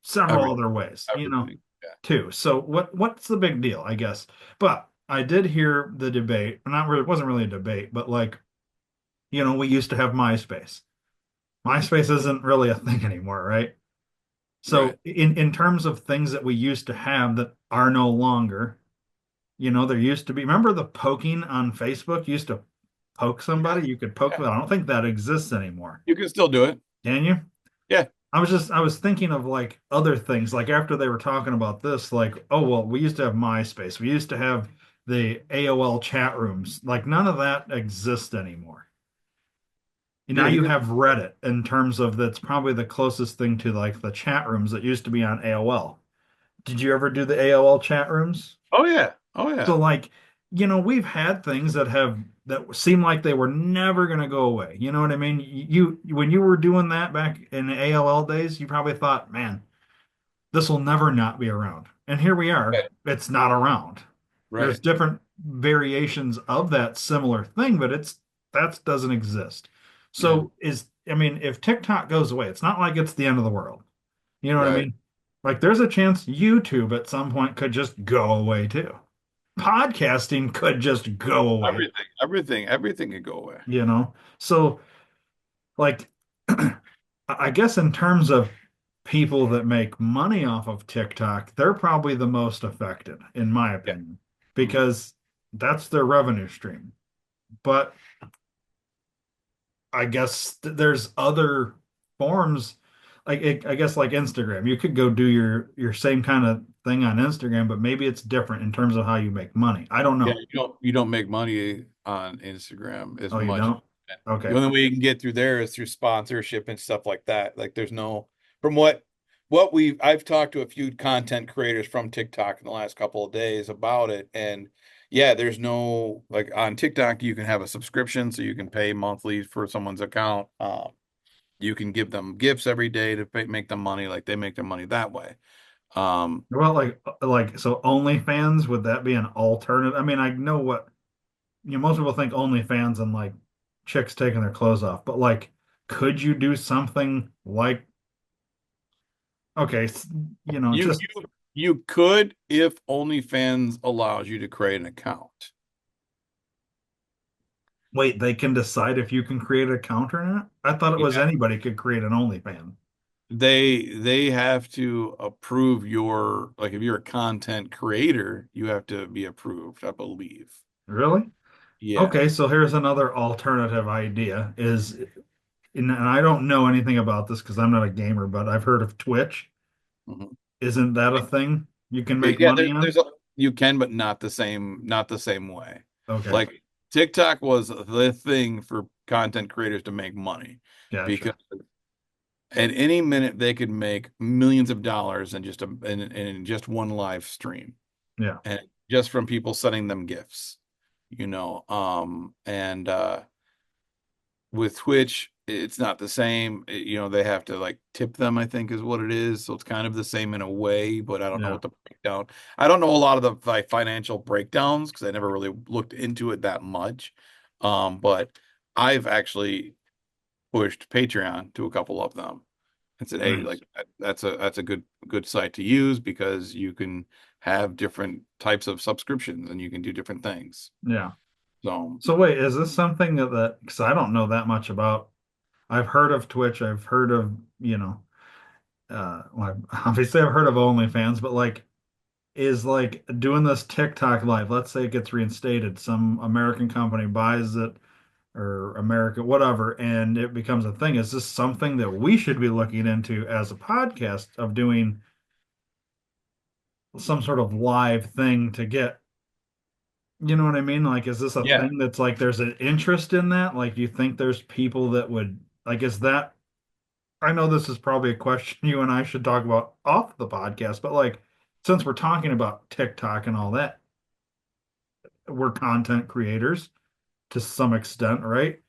several Everything, other ways, everything. Yeah, too. So what's the big deal, I guess? But I did hear the debate, not really, it wasn't really a debate, but like, we used to have MySpace. MySpace isn't really a thing anymore, right? So right. in terms of things that we used to have that are no longer, there used to be, remember the poking on Facebook? You used to poke Yeah, somebody, you could poke yeah. them. I don't think that exists anymore. You can still do it. Can you? Yeah, I was thinking of like other things, like after they were talking about this, like, oh, well, we used to have MySpace. We used to have the AOL chat rooms. Like none of that exists anymore. Now yeah. You you can. have Reddit in terms of that's probably the closest thing to like the chat rooms that used to be on AOL. Did you ever do the AOL chat rooms? Oh yeah. Oh So yeah. like, we've had things that seem like they were never going to go away. You know what I mean? When you were doing that back in the AOL days, you probably thought, man, this will never not be around. And here we are. Right. It's not around. There's Right. different variations of that similar thing, but that doesn't exist. Yeah. So I mean, if TikTok goes away, it's not like it's the end of the world. You know what I Right. mean? Like there's a chance YouTube at some point could just go away too. Podcasting could just go away, Everything could go away. So like I guess in terms of people that make money off of TikTok, they're probably the most affected, in my Yeah. opinion, Mhm. because that's their revenue stream. But I guess there's other forms, like I guess like Instagram. You could go do your same kind of thing on Instagram, but maybe it's different in terms of how you make money. I don't Yeah, know. you don't make money on Instagram as Oh, you much. don't? The Okay. only way you can get through there is through sponsorship and stuff like that. Like there's no from what I've talked to a few content creators from TikTok in the last couple of days about it. And yeah, there's no like on TikTok you can have a subscription so you can pay monthly for someone's account. You can give them gifts every day to make them money, like they make their money that way. Um, Well, like so OnlyFans, would that be an alternative? I mean, I know what most people think OnlyFans and like chicks taking their clothes off, but like, could you do something like, okay, you just you you could if OnlyFans allows you to create an account. wait, they can decide if you can create an account or not? I thought it was Yeah. anybody could create an OnlyFans. They have to approve your like if you're a content creator, you have to be approved, I believe. Really? Yeah. Okay, so here's another alternative idea and I don't know anything about this because I'm not a gamer, but I've heard of Twitch. Mhm. Isn't that a thing you can make Yeah, money on? there's a you can, but not the same way. Okay, Like TikTok was the thing for content creators to make money because gotcha. At any minute, they could make millions of dollars in just one live stream, Yeah. and just from people sending them gifts, and with Twitch, it's not the same. They have to like tip them, I think is what it is. So it's kind of the same in a way, but I don't know Yeah. what the breakdown. I don't know a lot of the financial breakdowns because I never really looked into it that much. But I've actually pushed Patreon to a couple of them and said, "Hey, Nice. like that's a good site to use because you can have different types of subscriptions and you can do different things." Yeah. So, So wait, is this something that, because I don't know that much about, I've heard of Twitch, I've heard of, well, obviously I've heard of OnlyFans, but like, is like doing this TikTok live, let's say it gets reinstated, some American company buys it or America, whatever, and it becomes a thing. Is this something that we should be looking into as a podcast of doing some sort of live thing to get, you know what I mean? Like, is this a yeah, thing that's like there's an interest in that? Like, you think there's people that would like, is that, I know this is probably a question you and I should talk about off the podcast, but like, since we're talking about TikTok and all that, we're content creators to some extent, right?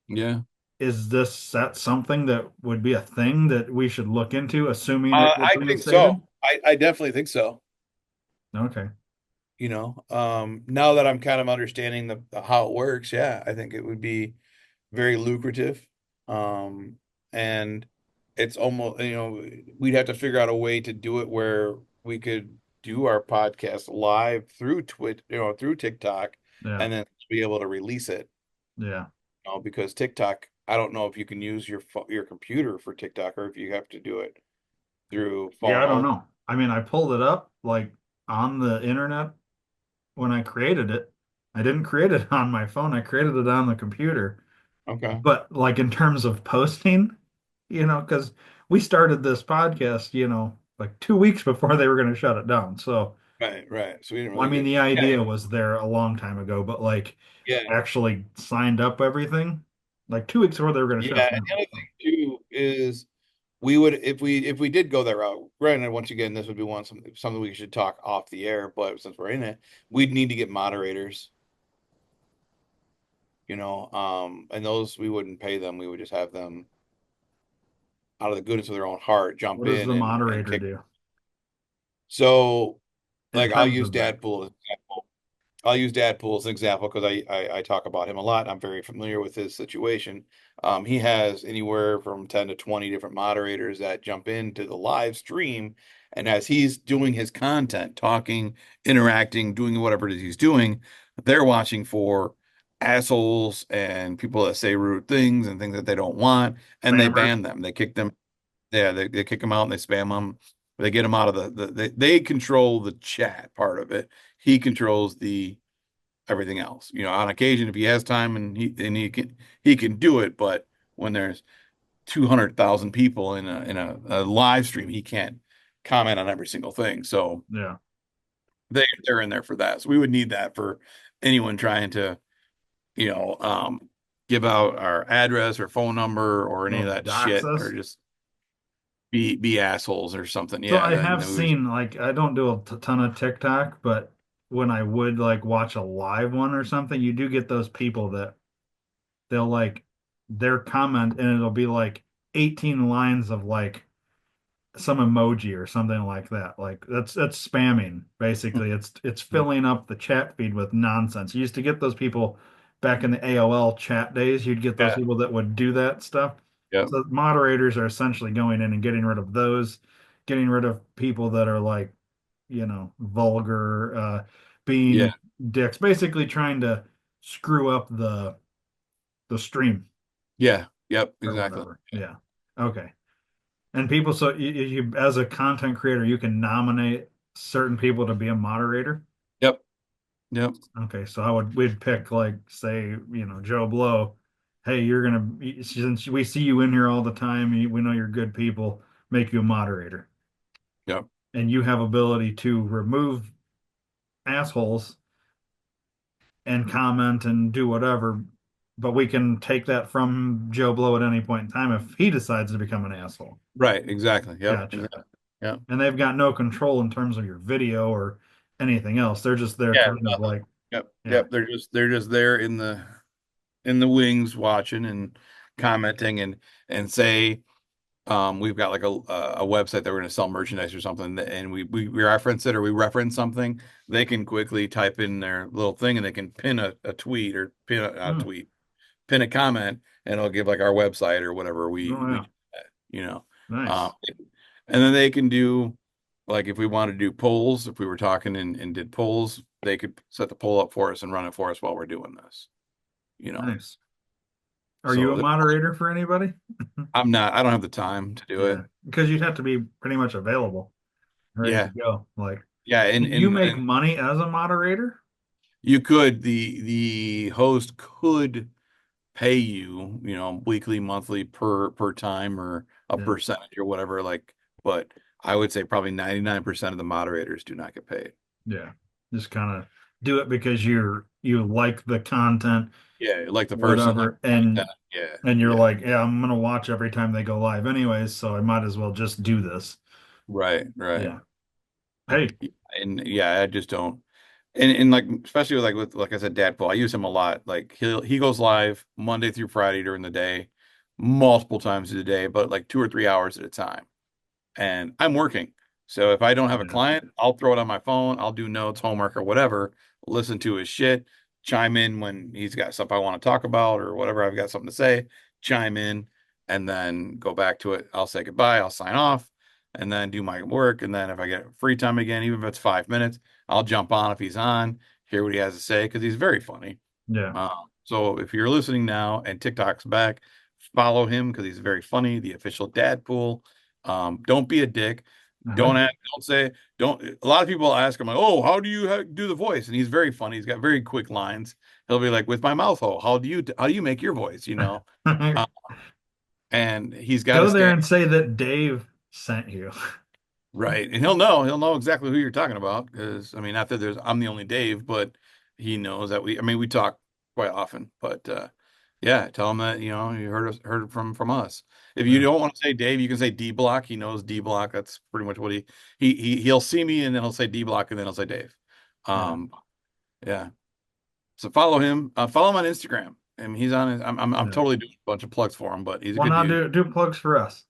yeah. Is this that something that would be a thing that we should look into, assuming it gets I think so. reinstated? I definitely think so. Okay. Now that I'm kind of understanding how it works, yeah, I think it would be very lucrative. And it's almost, we'd have to figure out a way to do it where we could do our podcast live through Twitch, through TikTok, Yeah. and then be able to release it, Yeah. because TikTok, I don't know if you can use your computer for TikTok or if you have to do it through Yeah, phone I don't only. know. I mean, I pulled it up like on the internet when I created it. I didn't create it on my phone. I created it on the computer. Okay. But like in terms of posting, because we started this podcast, like 2 weeks before they were going to shut it down. So, Right, right. So we didn't well, I really mean, get, the yeah, idea was there a long time ago, but like yeah. actually signed up everything like 2 weeks before they were going to shut Yeah, it and the down. other thing too is we would if we did go that route. Granted, once again, this would be something we should talk off the air, but since we're in it, we'd need to get moderators, and those we wouldn't pay them. We would just have them out of the goodness of their own heart jump What does in the and moderator kick. do So, in like, I'll terms use of that? Dadpool as an example. I'll use Dadpool as an example because I talk about him a lot. I'm very familiar with his situation. He has anywhere from 10 to 20 different moderators that jump into the live stream. And as he's doing his content, talking, interacting, doing whatever it is he's doing, they're watching for assholes and people that say rude things and things that they don't want. And they Spammers? ban them. They kick them. Yeah, they kick them out and they spam them. They get them out of they control the chat part of it. He controls the everything else. On occasion, if he has time and he can do it, but when there's 200,000 people in a live stream, he can't comment on every single thing. So Yeah. they're in there for that. So we would need that for anyone trying to, you know, um, give out our address or phone number or any of Well, that dox shit or us. just be assholes or something. So Yeah, I then have we would just, seen like I don't do a ton of TikTok, but when I would like watch a live one or something, you do get those people that they'll like their comment and it'll be like 18 lines of like some emoji or something like that. Like that's spamming basically. It's filling up the chat feed with nonsense. You used to get those people back in the AOL chat days. You'd get those yeah, people that would do that stuff. yeah, So moderators are essentially going in and getting rid of those, getting rid of people that are like, vulgar, yeah, being dicks, basically trying to screw up the stream yeah, yep, or exactly. whatever. Yeah. Okay. And people, so as a content creator, you can nominate certain people to be a moderator. Yep, yep, Okay, so we'd pick like say, Joe Blow. Hey, you're gonna since we see you in here all the time, we know you're good people, make you a moderator, yep, and you have ability to remove assholes and comment and do whatever. but we can take that from Joe Blow at any point in time if he decides to become an asshole. Right, exactly. Yep, Gotcha. exactly. Yep. And they've got no control in terms of your video or anything else. They're just there Yeah, kind of nothing. like, Yep, yeah. yep. They're just there in the wings watching and commenting and say we've got like a website that we're going to sell merchandise or something and we reference it or we reference something, they can quickly type in their little thing and they can pin a tweet or pin a Oh, tweet, pin a comment and it'll give like our website or whatever oh we yeah. do that, you know. Um, Nice. and then they can do like if we want to do polls, if we were talking and did polls, they could set the poll up for us and run it for us while we're doing this, you know. Nice. Are you a So moderator for anybody? I don't have the time to do it. Yeah, because you'd have to be pretty much available, ready to Yeah. go. Like, Yeah, can you make and money as a moderator? you could the host could pay you, weekly, monthly per time or a Yeah, percentage or whatever like, but I would say probably 99% of the moderators do not get paid. yeah. Just kind of do it because you like the content, Yeah, like the person, like whatever, the content. Yeah, and you're yeah. like, yeah, I'm gonna watch every time they go live anyways, so I might as well just do this. Right, right. Yeah. Hey, And yeah, I just don't. And like especially with like I said, Dadpool, I use him a lot. Like he goes live Monday through Friday during the day, multiple times a day, but like 2 or 3 hours at a time. And I'm working. So if I don't have a yeah, client, I'll throw it on my phone. I'll do notes, homework, or whatever, listen to his shit, chime in when he's got stuff I want to talk about or whatever. I've got something to say, chime in, and then go back to it. I'll say goodbye, I'll sign off, and then do my work. And then if I get free time again, even if it's 5 minutes, I'll jump on if he's on, hear what he has to say, because he's very funny. yeah. So if you're listening now and TikTok's back, follow him because he's very funny. The official dad pool. Don't be a dick. I Don't like ask, it. don't say, don't. A lot of people ask him like, "Oh, how do you do the voice?" And he's very funny. He's got very quick lines. He'll be like, "With my mouth hole, how do you make your voice?" Uh, and he's got a Go there stand and say that Dave sent you. right, and he'll know exactly who you're talking about because I mean, not that I'm the only Dave, but he knows that we talk quite often. But yeah, tell him that you heard it from us. If you Yeah, don't want to say Dave, you can say D Block. He knows D Block. That's pretty much what he'll see me and then he'll say D Block and then he'll say Dave. yeah, Um, yeah. So follow him. Follow him on Instagram. I mean, he's on it. I'm yeah. totally doing a bunch of plugs for him, but he's a Well, good now dude. do plugs for us,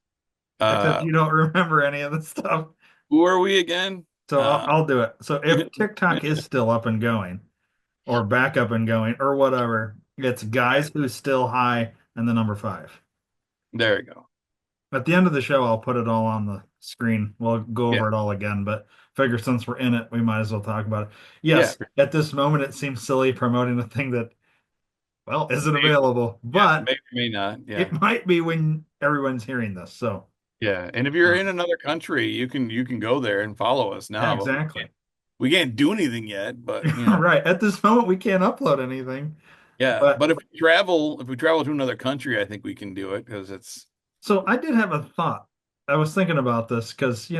except Uh, you don't remember any of the stuff. who are we again? So I'll do it. So if TikTok is There still up and going, or back up and going, or whatever, it's guys who's still high and the number five. you go. At the end of the show, I'll put it all on the screen. We'll go Yeah. over it all again, but figure since we're in it, we might as well talk about it. Yeah. Yes, at this moment, it seems silly promoting a thing that, well, isn't available, Yeah, but maybe, may not. it Yeah. might be when everyone's hearing this. So, Yeah. And if you're uh, in another country, you can go there and follow us yeah, now, but we exactly. can't we can't do anything yet, but Right. At this moment, we can't upload anything. yeah. But But if we travel to another country, I think we can do it because it's so I did have a thought. I was thinking about this because,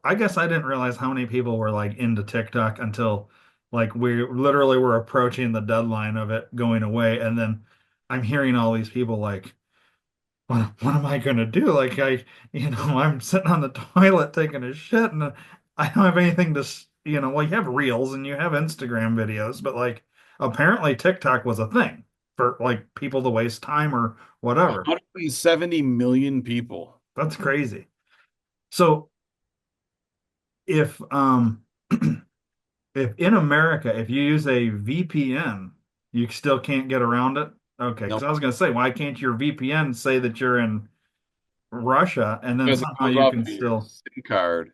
I guess I didn't realize how many people were like into TikTok until like we literally were approaching the deadline of it going away. And then I'm hearing all these people like, what am I gonna do? Like I'm sitting on the toilet taking a shit and I don't have anything to, well, you have Reels and you have Instagram videos, but like apparently TikTok was a thing for like people to waste time or whatever. 170 million people. That's crazy. So if if in America, if you use a VPN, you still can't get around it. Okay, because Nope. I was gonna say, why can't your VPN say that you're in Russia and then Because it somehow goes you off can of your still SIM card.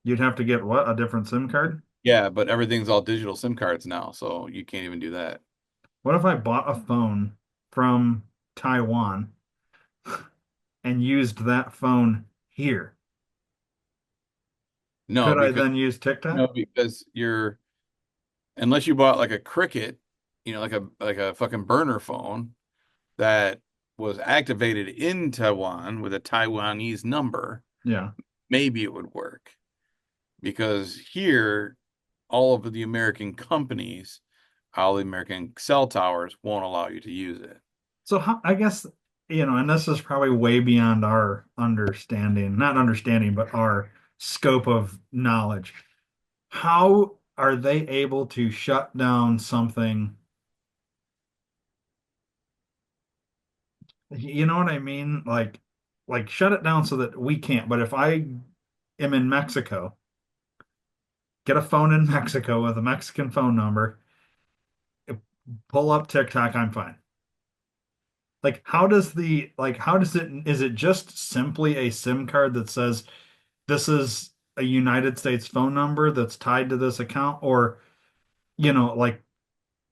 you'd have to get what, a different SIM card? Yeah, but everything's all digital SIM cards now, so you can't even do that. What if I bought a phone from Taiwan and used that phone here? No, Could I because then use TikTok? no, because you're unless you bought like a Cricket, like a fucking burner phone that was activated in Taiwan with a Taiwanese number, Yeah. maybe it would work. Because here, all of the American companies All the American cell towers won't allow you to use it. So how, I guess, and this is probably way beyond our understanding, not understanding, but our scope of knowledge. How are they able to shut down something? You know what I mean? Like shut it down so that we can't. But if I am in Mexico, get a phone in Mexico with a Mexican phone number, pull up TikTok, I'm fine. Like, how does it, is it just simply a SIM card that says this is a United States phone number that's tied to this account? Or, like,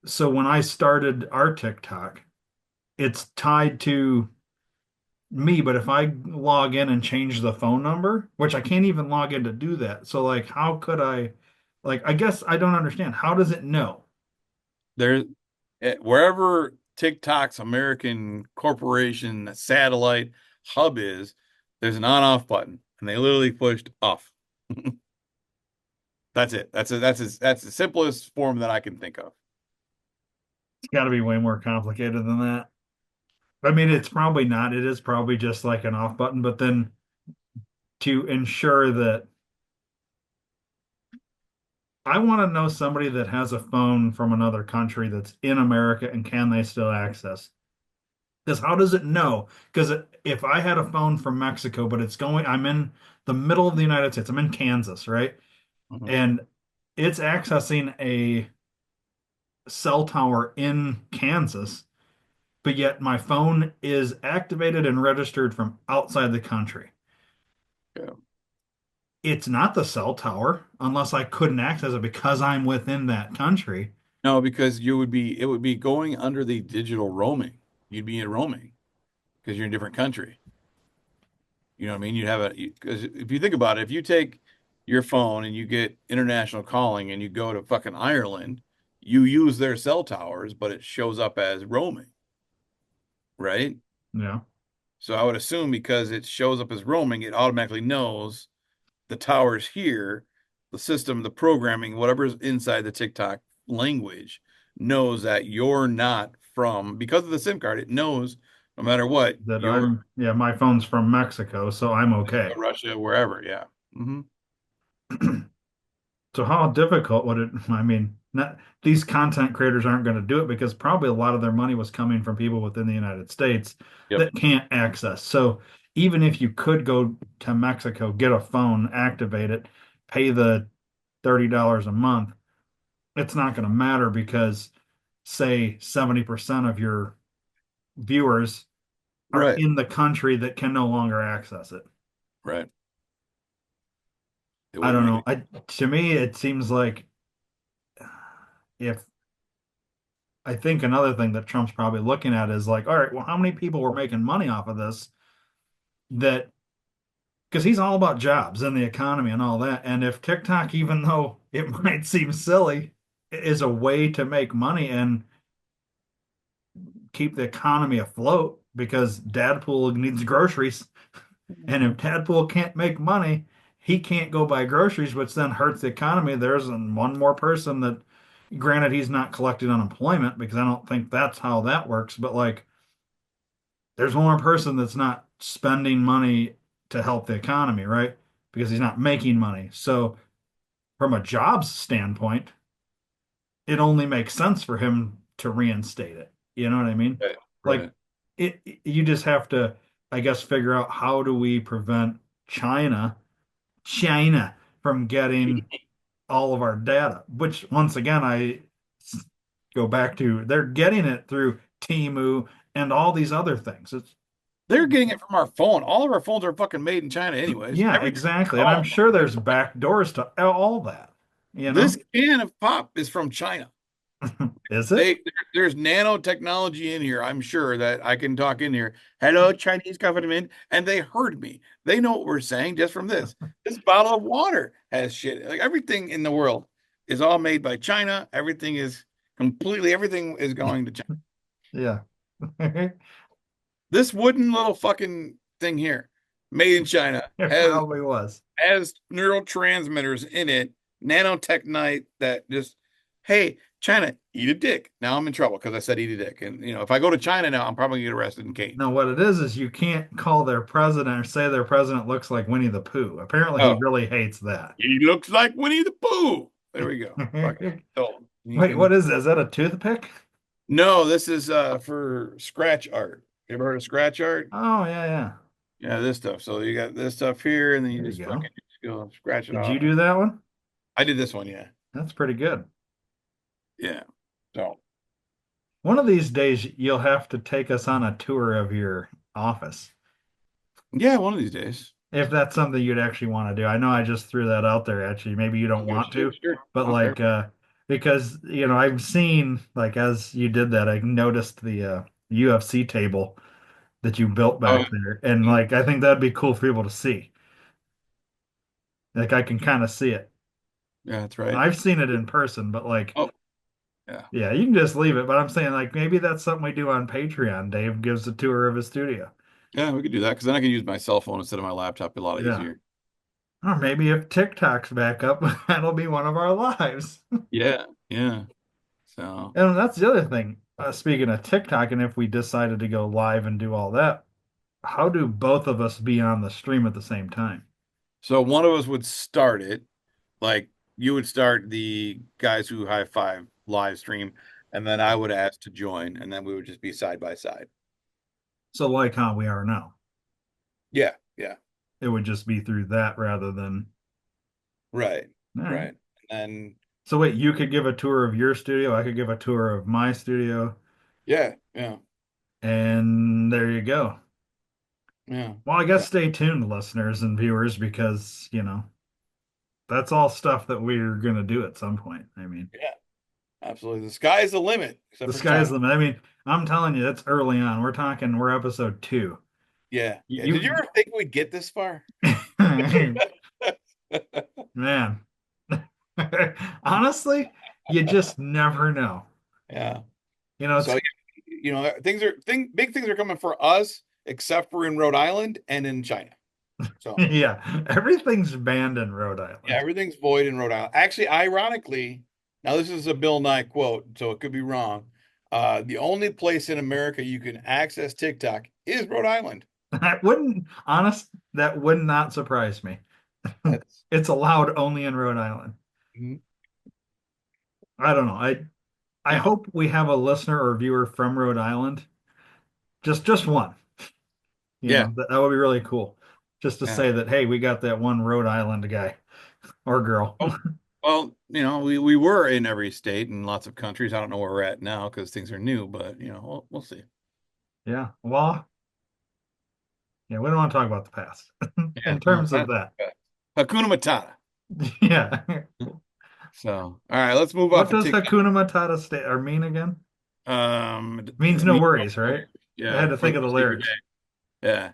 so when I started our TikTok, it's tied to me, but if I log in and change the phone number, which I can't even log in to do that. So, like, how could I guess I don't understand. How does it know? There, wherever TikTok's American corporation satellite hub is, there's an on-off button, and they literally pushed off. That's it. That's the simplest form that I can think of. It's got to be way more complicated than that. I mean, it's probably not. It is probably just like an off button, but then to ensure that I want to know somebody that has a phone from another country that's in America and can they still access? Because how does it know? Because if I had a phone from Mexico, but I'm in the middle of the United States, I'm in Kansas, right? Mhm. And it's accessing a cell tower in Kansas, but yet my phone is activated and registered from outside the country. Yeah. It's not the cell tower unless I couldn't access it because I'm within that country. No, because it would be going under the digital roaming. You'd be in roaming because you're in a different country. You know what I mean? You'd have because if you think about it, if you take your phone and you get international calling and you go to fucking Ireland, you use their cell towers, but it shows up as roaming, right? Yeah, So I would assume because it shows up as roaming, it automatically knows the towers here, the system, the programming, whatever's inside the TikTok language knows that you're not from, because of the SIM card, it knows no matter what, that you're yeah, my phone's from Mexico, so I'm okay. Russia, wherever. Yeah. Hmm. So how difficult would it, I mean, not, these content creators aren't going to do it because probably a lot of their money was coming from people within the United States Yep. that can't access. So even if you could go to Mexico, get a phone, activate it, pay the $30 a month, it's not going to matter because say 70% of your viewers are Right. in the country that can no longer access it. Right. It I wouldn't don't make know. it. To me, it seems like if I think another thing that Trump's probably looking at is like, all right, well, how many people were making money off of this that because he's all about jobs and the economy and all that. And if TikTok, even though it might seem silly, is a way to make money and keep the economy afloat because Dadpool needs groceries. And if Mhm. Tadpole can't make money, he can't go buy groceries, which then hurts the economy. There's one more person that, granted, he's not collecting unemployment because I don't think that's how that works, but like there's one more person that's not spending money to help the economy, right? Because he's not making money. So from a jobs standpoint, it only makes sense for him to reinstate it. You know what I mean? Right. Like Right. you just have to, I guess, figure out how do we prevent China from getting all of our data, which once again, I go back to they're getting it through Temu and all these other things. It's They're getting it from our phone. All of our phones are fucking made in China, anyways. yeah, Every exactly. And I'm phone. sure there's back doors to all that, you This know? can of pop is from China. Is it? There's nanotechnology in here. I'm sure that I can talk in here. Hello, Chinese government, and they heard me. They know what we're saying just from this. This bottle of water has shit. Like everything in the world is all made by China. Everything is going to China. Yeah. It This wooden little fucking thing here, made in China, probably was. has neurotransmitters in it, nanotechnite that just hey, China, eat a dick. Now I'm in trouble because I said eat a dick. And if I go to China now, I'm probably gonna get arrested and No, caged. what it is you can't call their president or say their president looks like Winnie the Pooh. Apparently, he Oh, really hates that. he looks like Winnie the Pooh. There we go. Fuck it. So you Wait, what can. is that? Is that a toothpick? No, this is for scratch art. You ever heard of scratch art? Oh, yeah, yeah. Yeah, this stuff. So you got this stuff here, and then you There just you go. fucking just go scratch it Did you off. do that one? I did this one, yeah. That's pretty good. Yeah. So One of these days, you'll have to take us on a tour of your office. yeah, one of these days. If that's something you'd actually want to do. I know I just threw that out there, actually. Maybe you don't Okay, want sure, to, sure. but Okay. because, I've seen, like, as you did that, I noticed the UFC table that you built Oh, back there. And, like, I think that'd be cool for people to see. Like, I can kind of see it. yeah, that's right. I've seen it in person, but, like, Oh, yeah. yeah, you can just leave it. But I'm saying, like, maybe that's something we do on Patreon. Dave gives a tour of his studio. Yeah, we could do that because then I can use my cell phone instead of my laptop a lot Yeah. easier. Or maybe if TikTok's back up, that'll be one of our lives. Yeah, yeah. So, And that's the other thing. Speaking of TikTok, and if we decided to go live and do all that, how do both of us be on the stream at the same time? so one of us would start it, like you would start the guys who high five live stream, and then I would ask to join, and then we would just be side by side. So, like how we are now, Yeah, yeah, it would just be through that rather than. right, All right. right. And So, wait, you could give a tour of your studio. I could give a tour of my studio. yeah, yeah, And there you go. yeah. Well, I So, guess stay tuned, listeners and viewers, because, that's all stuff that we're going to do at some point. I mean, yeah, absolutely. The sky is the limit, except the for sky's China. the limit. I mean, I'm telling you, it's early on. We're episode two. Yeah, yeah. Did you You, ever think we'd get this far? man, honestly, you just never know. Yeah. It's So, big things are coming for us, except for in Rhode Island and in China. So, yeah, everything's banned in Rhode yeah, Island. everything's void in Rhode Island. Actually, ironically, now this is a Bill Nye quote, so it could be wrong. The only place in America you can access TikTok is Rhode Island. That would not surprise me. That's It's allowed only in Rhode Island. mhm. I don't know. I Yeah, hope we have a listener or viewer from Rhode Island. Just one. yeah, That would be really cool. Just to yeah. say that, hey, we got that one Rhode Island guy or girl. Oh, well, we were in every state and lots of countries. I don't know where we're at now because things are new, but we'll see. Yeah. Well, yeah, we don't want to talk about the past Yeah, in no, terms of that. Hakuna Matata. Yeah. So, all right, let's move What off of does TikTok. Hakuna Matata stay or mean again? Means no Me, worries, right? I yeah, had to for think the of the rest of your lyrics. day. Yeah,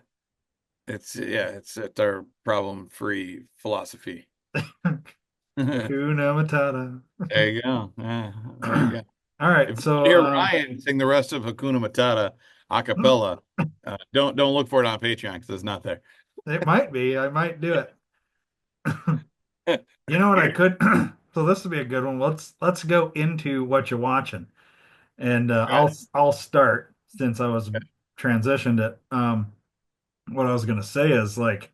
it's our problem-free philosophy. There Hakuna Matata. you go. Yeah, there you go. All right, If you so hear Ryan sing the rest of Hakuna Matata a cappella, don't look for it on Patreon because it's not there. it might be. I might do it. You know what I could? So this would be a good one. Let's go into what you're watching, and Right. I'll start since I was transitioned it. What I was gonna say is like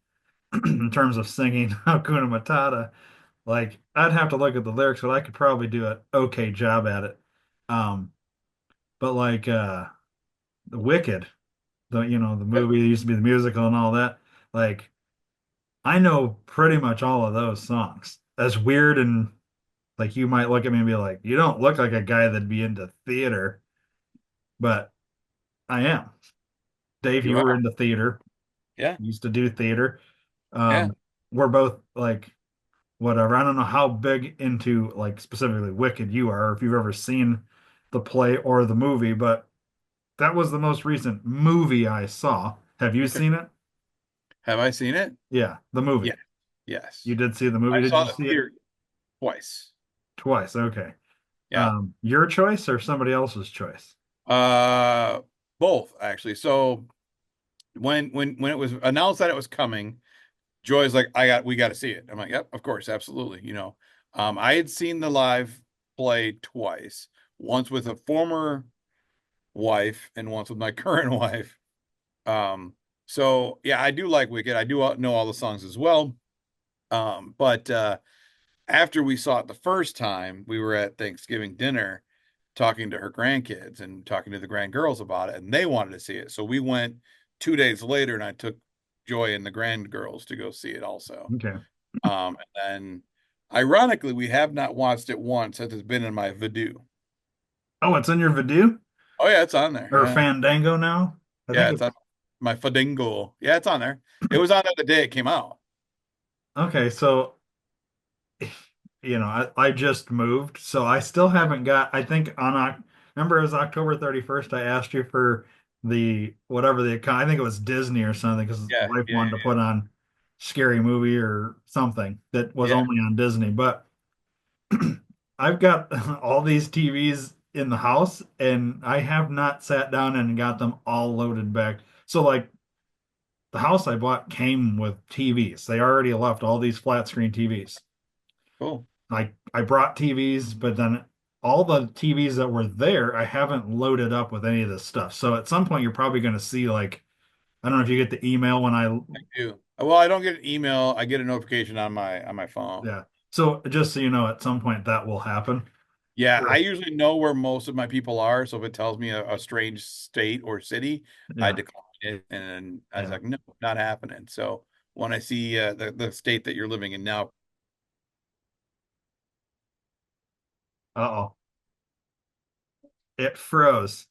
in terms of singing Hakuna Matata, like I'd have to look at the lyrics, but I could probably do an okay job at it. Um, but like the Wicked, the movie used to be the musical and all that. Like I know pretty much all of those songs. As weird and like you might look at me and be like, you don't look like a guy that'd be into theater, but I am. Dave, You you were are. into theater. Yeah. You used to do theater. Yeah. We're both like whatever. I don't know how big into like specifically Wicked you are, or if you've ever seen the play or the movie, but that was the most recent movie I saw. Have you Okay. seen it? Have I seen it? Yeah, the Yeah. movie. You Yes. did see the movie. I Did saw you the see it theater twice. twice? Okay. Yeah. Your choice or somebody else's choice? Uh, Both actually. So when it was announced that it was coming, Joy's like, we got to see it. I'm like, yep, of course, absolutely. I had seen the live play twice, once with a former wife and once with my current wife. Um, so yeah, I do like Wicked. I do know all the songs as well. But after we saw it the first time, we were at Thanksgiving dinner talking to her grandkids and talking to the grandgirls about it, and they wanted to see it. So we went 2 days later, and I took Joy and the grandgirls to go see it also. Okay. And then, ironically, we have not watched it once since it's been in my Vudu. Oh, it's in your Video Oh yeah, it's on there. or Yeah, Fandango now? I yeah, think it's on it's my Fadingo. Yeah, it's on there. It was on there the day it came out. okay. So, I just moved, so I still haven't got, I think remember it was October 31st, I asked you for the whatever the account, I think it was Disney or something, because the Yeah, wife yeah, wanted to put on Scary Movie or something that was yeah. only on Disney. But I've got all these TVs in the house, and I have not sat down and got them all loaded back. So, like, the house I bought came with TVs. They already left all these flat screen TVs. Cool. Like, I brought TVs, but then all the TVs that were there, I haven't loaded up with any of this stuff. So at some point, you're probably going to see, like, I don't know if you get the email when I, I do. Well, I don't get an email. I get a notification on my phone. yeah. So just so you know, at some point that will happen. Yeah, I Sure. usually know where most of my people are. So if it tells me a strange state or city, I Yeah. decline it. And I was Yeah. like, no, not happening. So when I see the state that you're living in now, Uh-oh. It froze.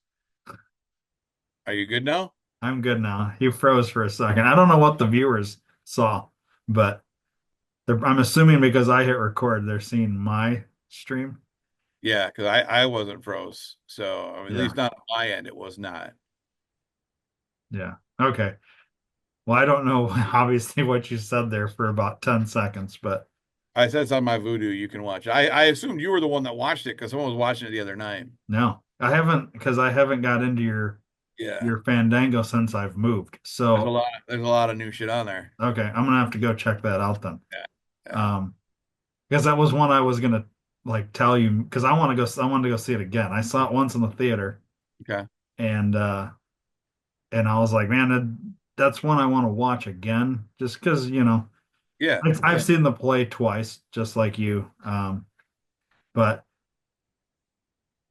are you good now? I'm good now. You froze for a second. I don't know what the viewers saw, but I'm assuming because I hit record, they're seeing my stream. Yeah, because I wasn't froze. So I mean, at Yeah. least not on my end, it was not. Yeah. Okay. Well, I don't know obviously what you said there for about 10 seconds, but I said it's on my Voodoo. You can watch. I assumed you were the one that watched it because someone was watching it the other night. no, I haven't because I haven't got into Yeah, your Fandango since I've moved. there's a So, lot. There's a lot of new shit on there. okay, I'm gonna have to go check that out then. Yeah, yeah. Um, because that was one I was gonna like tell you because I wanted to go see it again. I saw it once in the theater Okay. and I was like, man, that's one I want to watch again just because, Yeah, I've yeah. seen the play twice, just like you. But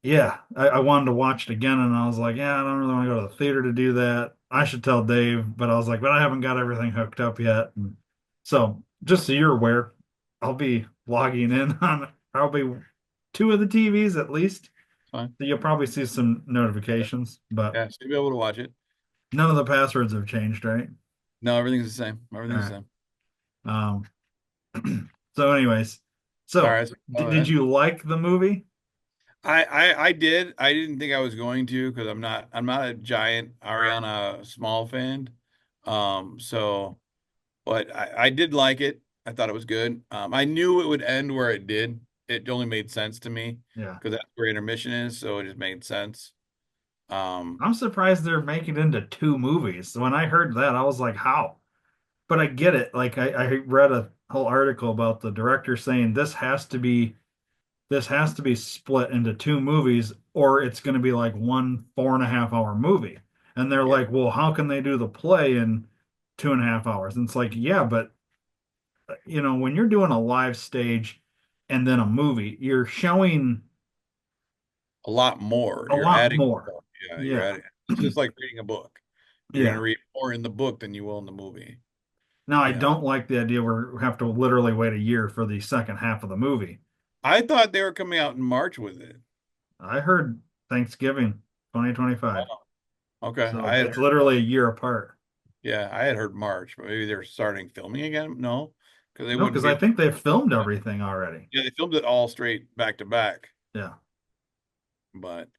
yeah, I wanted to watch it again, and I was like, yeah, I don't really want to go to the theater to do that. I should tell Dave, but I was like, but I haven't got everything hooked up yet. And so, just so you're aware, I'll be logging in on probably two of the TVs at least. Fine. So you'll probably see some notifications, but Yeah, so you'll be able to watch it. none of the passwords have changed, right? No, everything's the same. All Everything's right. the same. Um, so anyways, All so right. So go did ahead. you like the movie? I did. I didn't think I was going to because I'm not a giant Ariana Small fan. So but I did like it. I thought it was good. I knew it would end where it did. It only made sense to me Yeah. because that's where intermission is, so it just made sense. Um, I'm surprised they're making it into two movies. When I heard that, I was like, how? But I get it. Like I read a whole article about the director saying this has to be split into two movies, or it's going to be like one 4.5 hour movie. And they're yeah, like, well, how can they do the play in 2.5 hours? And it's like, yeah, but when you're doing a live stage and then a movie, you're showing a lot more. a You're lot adding more. more. Yeah, you're Yeah. adding. It's just like reading a book. You're gonna Yeah. read more in the book than you will in the movie. Now, I You know, don't like the idea where we have to literally wait a year for the second half of the movie. I thought they were coming out in March with it. I heard Thanksgiving 2025. Oh, okay. So it's literally a year apart. I had heard March, but maybe they're starting filming again. No, because they No, wouldn't because I give. think they've filmed everything already. Yeah, they filmed it all straight back to back. Yeah. But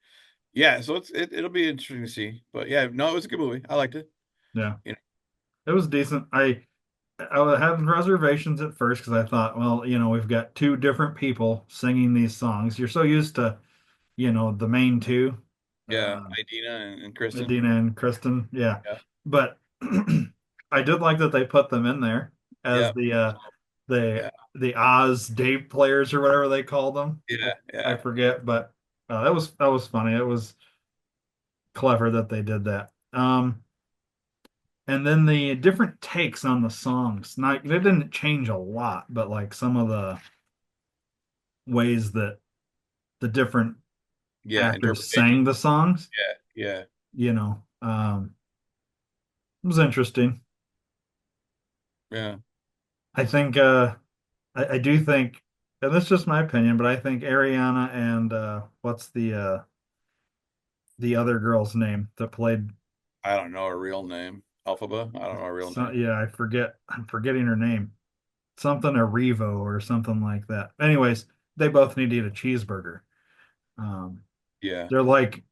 yeah, so it'll be interesting to see. But yeah, no, it was a good movie. I liked it. Yeah. You know, It was decent. I had reservations at first because I thought, well, we've got two different people singing these songs. You're so used to, the main two, yeah, uh, Idina and Kristen. Medina and Kristen. Yeah. Yeah, But I did like that they put them in there as yeah, the the Yeah. the Oz Dave players or whatever they called them. Yeah. I Yeah. forget, but that was funny. It was clever that they did that. And then the different takes on the songs. Not it didn't change a lot, but like some of the ways that the different Yeah. actors Interpretation. sang the songs, Yeah. Yeah. it was interesting. Yeah. I think I do think, and this is just my opinion, but I think Ariana and what's the other girl's name that played I don't know her real name. Alphaba. I don't know her real so, name. yeah, I'm forgetting her name. Something Arrivo or something like that. Anyways, they both need to eat a cheeseburger. Um, Yeah. they're like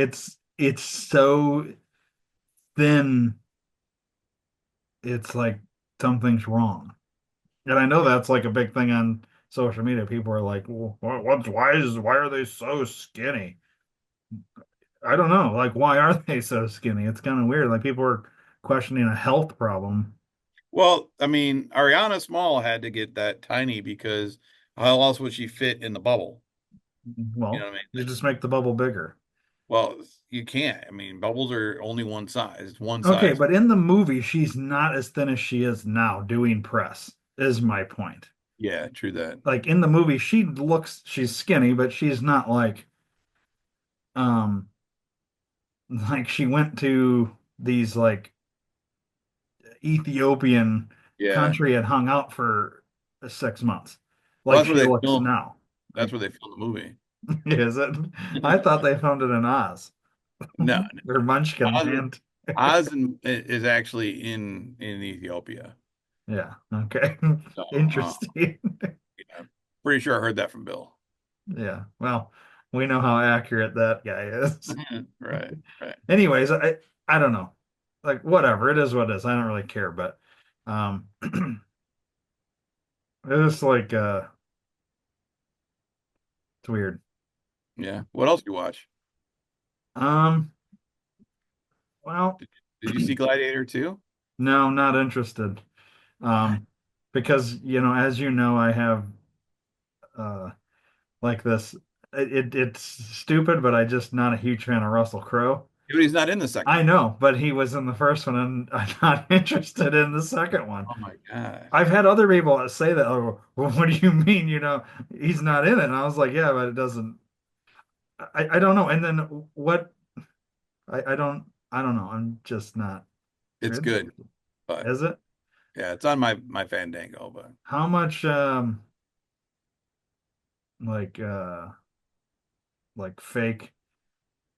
it's so thin, it's like something's wrong. And I know Yeah. that's like a big thing on social media. People are like, well, why are they so skinny? I don't know. Like, why are they so skinny? It's kind of weird. Like, people are questioning a health problem. Well, I mean, Ariana Small had to get that tiny because how else would she fit in the bubble? You know Well, what I mean? you just make the bubble bigger. Well, you can't. I mean, bubbles are only one size. It's one Okay, size. but in the movie, she's not as thin as she is now doing press, is my point. Yeah, true that. Like in the movie, she's skinny, but she's not um, like she went to these like Ethiopian Yeah. country and hung out for 6 months, Well, like she looks now. that's where they filmed the movie. Is it? I thought they filmed it in Oz No, or Munchkin Oz, Land. Is actually in Ethiopia. Yeah. Okay. So, Interesting. yeah, pretty sure I heard that from Bill. Yeah. Well, we know how accurate that guy is. Right, right. Anyways, I don't know. Like whatever, it is what it is. I don't really care, but it's like it's weird. Yeah. What else do you watch? Um, well, Did, did you see Gladiator too? no, not interested. What? Um, because as you know, I have uh like this. It's stupid, but I just not a huge fan of Russell Crowe. But he's not in the second I one. know, but he was in the first one, and I'm not interested in the second one. Oh my gosh. I've had other people that say that. Oh, well, what do you mean? He's not in it. And I was like, yeah, but it doesn't. I don't know. And then what? I don't know. I'm just not It's good, interested. but Is it? yeah, it's on my Fandango, but How much like fake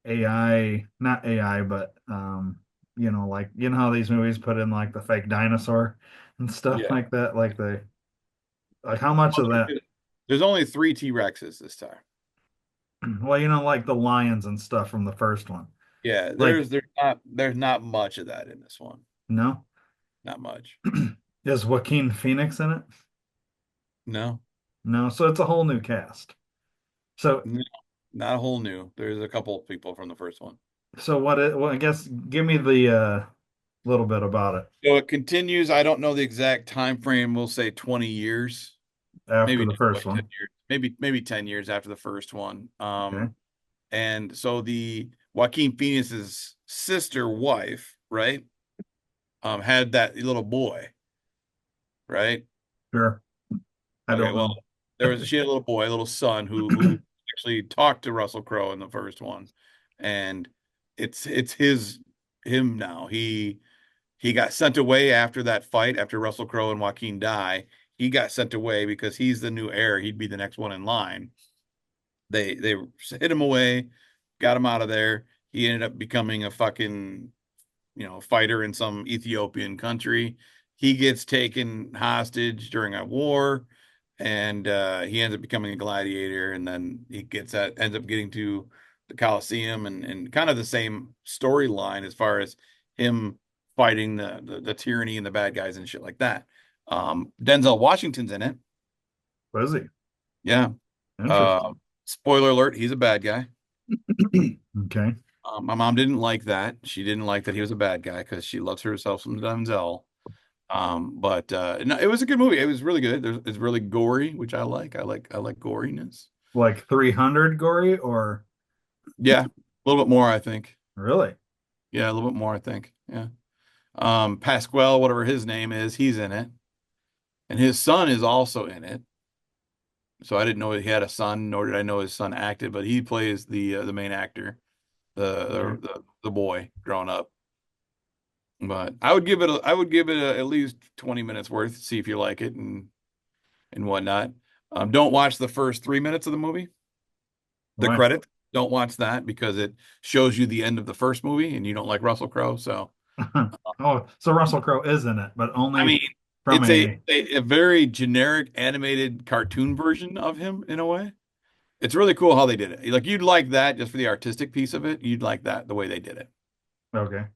AI, not AI, but like how these movies put in like the fake dinosaur and stuff yeah. like that. Like how much of that? There's only three T-Rexes this time. Well, like the lions and stuff from the first one. Yeah, Like, there's not much of that in this one. no. Not much. Is Joaquin Phoenix in it? No, No, so it's a whole new cast. So no, not a whole new. There's a couple of people from the first one. well, I guess give me the little bit about it So it continues. I don't know the exact time frame. We'll say 20 years, after maybe the not first quite 10 one. years, maybe 10 years after the first one. Okay, And so the Joaquin Phoenix's sister wife, right, had that little boy, right? sure. I Okay, don't well, know. she had a little boy, a little son who actually talked to Russell Crowe in the first one, and it's him now. He got sent away after that fight after Russell Crowe and Joaquin die. He got sent away because he's the new heir. He'd be the next one in line. They hid him away, got him out of there. He ended up becoming a fucking fighter in some Ethiopian country. He gets taken hostage during a war, and he ends up becoming a gladiator. And then ends up getting to the Colosseum, and kind of the same storyline as far as him fighting the tyranny and the bad guys and shit like that. Denzel Washington's in it. Was he? Yeah. Interesting. Spoiler alert, he's a bad guy. Okay. My mom didn't like that. She didn't like that he was a bad guy because she loves herself some Denzel. But no, it was a good movie. It was really good. It's really gory, which I like. I like goriness. Like 300 gory or Yeah, a little bit more, I think. really? Yeah, a little bit more, I think. Yeah. Pasquale, whatever his name is, he's in it, and his son is also in it. So I didn't know he had a son, nor did I know his son acted, but he plays the main actor, Okay. the boy growing up. But I would give it at least 20 minutes worth, see if you like it and whatnot. Don't watch the first 3 minutes of the movie, the Why? credit. Don't watch that because it shows you the end of the first movie, and you don't like Russell Crowe. So, Oh, so Russell Crowe is in it, but I only mean, from it's a a very generic animated cartoon version of him in a way. It's really cool how they did it. Like you'd like that just for the artistic piece of it. You'd like that the way they did it. okay.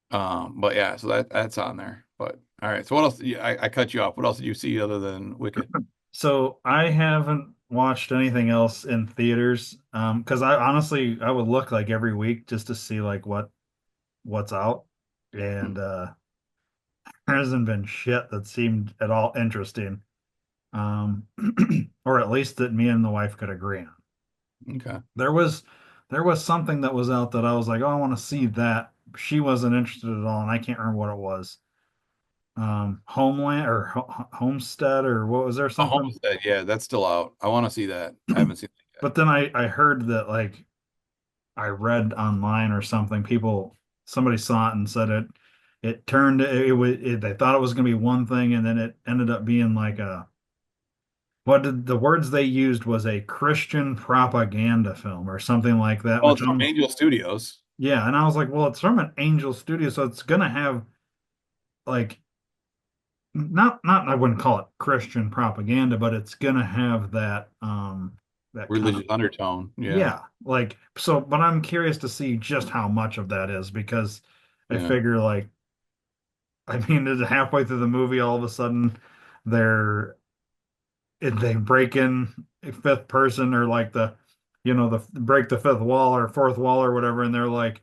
But yeah, so that's on there. But all right, so what else? I cut you off. What else did you see other than Wicked? So I haven't watched anything else in theaters. Because I honestly I would look like every week just to see like what's out. Hmm. And there hasn't been shit that seemed at all interesting. Um or at least that me and the wife could agree on. Okay. There was there was something that was out that I was like, oh, I want to see that. She wasn't interested at all, and I can't remember what it was. Homeland or Homestead or what was there A something? Homestead, yeah, that's still out. I want to see that. I haven't seen it yet. But then I heard that like I read online or something, people somebody saw it and said it turned it was they thought it was going to be one thing and then it ended up being like a what did the words they used was a Christian propaganda film or something like that, Oh, which it's from I'm Angel Studios. yeah, and I was like, well, it's from an Angel Studio, so it's gonna have like not I wouldn't call it Christian propaganda, but it's gonna have that kind of Religious undertone. Yeah, yeah, like so, but I'm curious to see just how much of that is because I yeah. figure like I mean, is it halfway through the movie all of a sudden they're they break in a fifth person or like the the break the fifth wall or fourth wall or whatever and they're like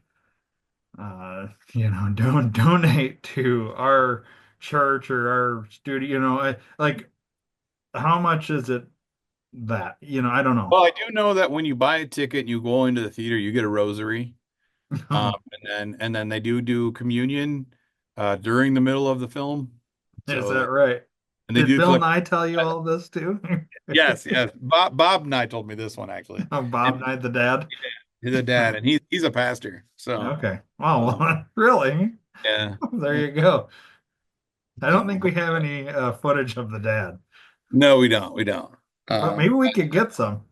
don't donate to our church or our studio, like how much is it that, I don't know. Well, I do know that when you buy a ticket and you go into the theater, you get a rosary. And then they do communion during the middle of the film. Is So that right? and they Did do Bill collect. Nye tell you all this too? Yes, yes. Bob and I told me this one actually. Bob And Nye the dad? he's a dad, and he's a pastor. So Okay. Oh, um, well, really? yeah. There you go. I don't So think we have any footage of the dad, no, we don't. We don't. but maybe Um, we could get some.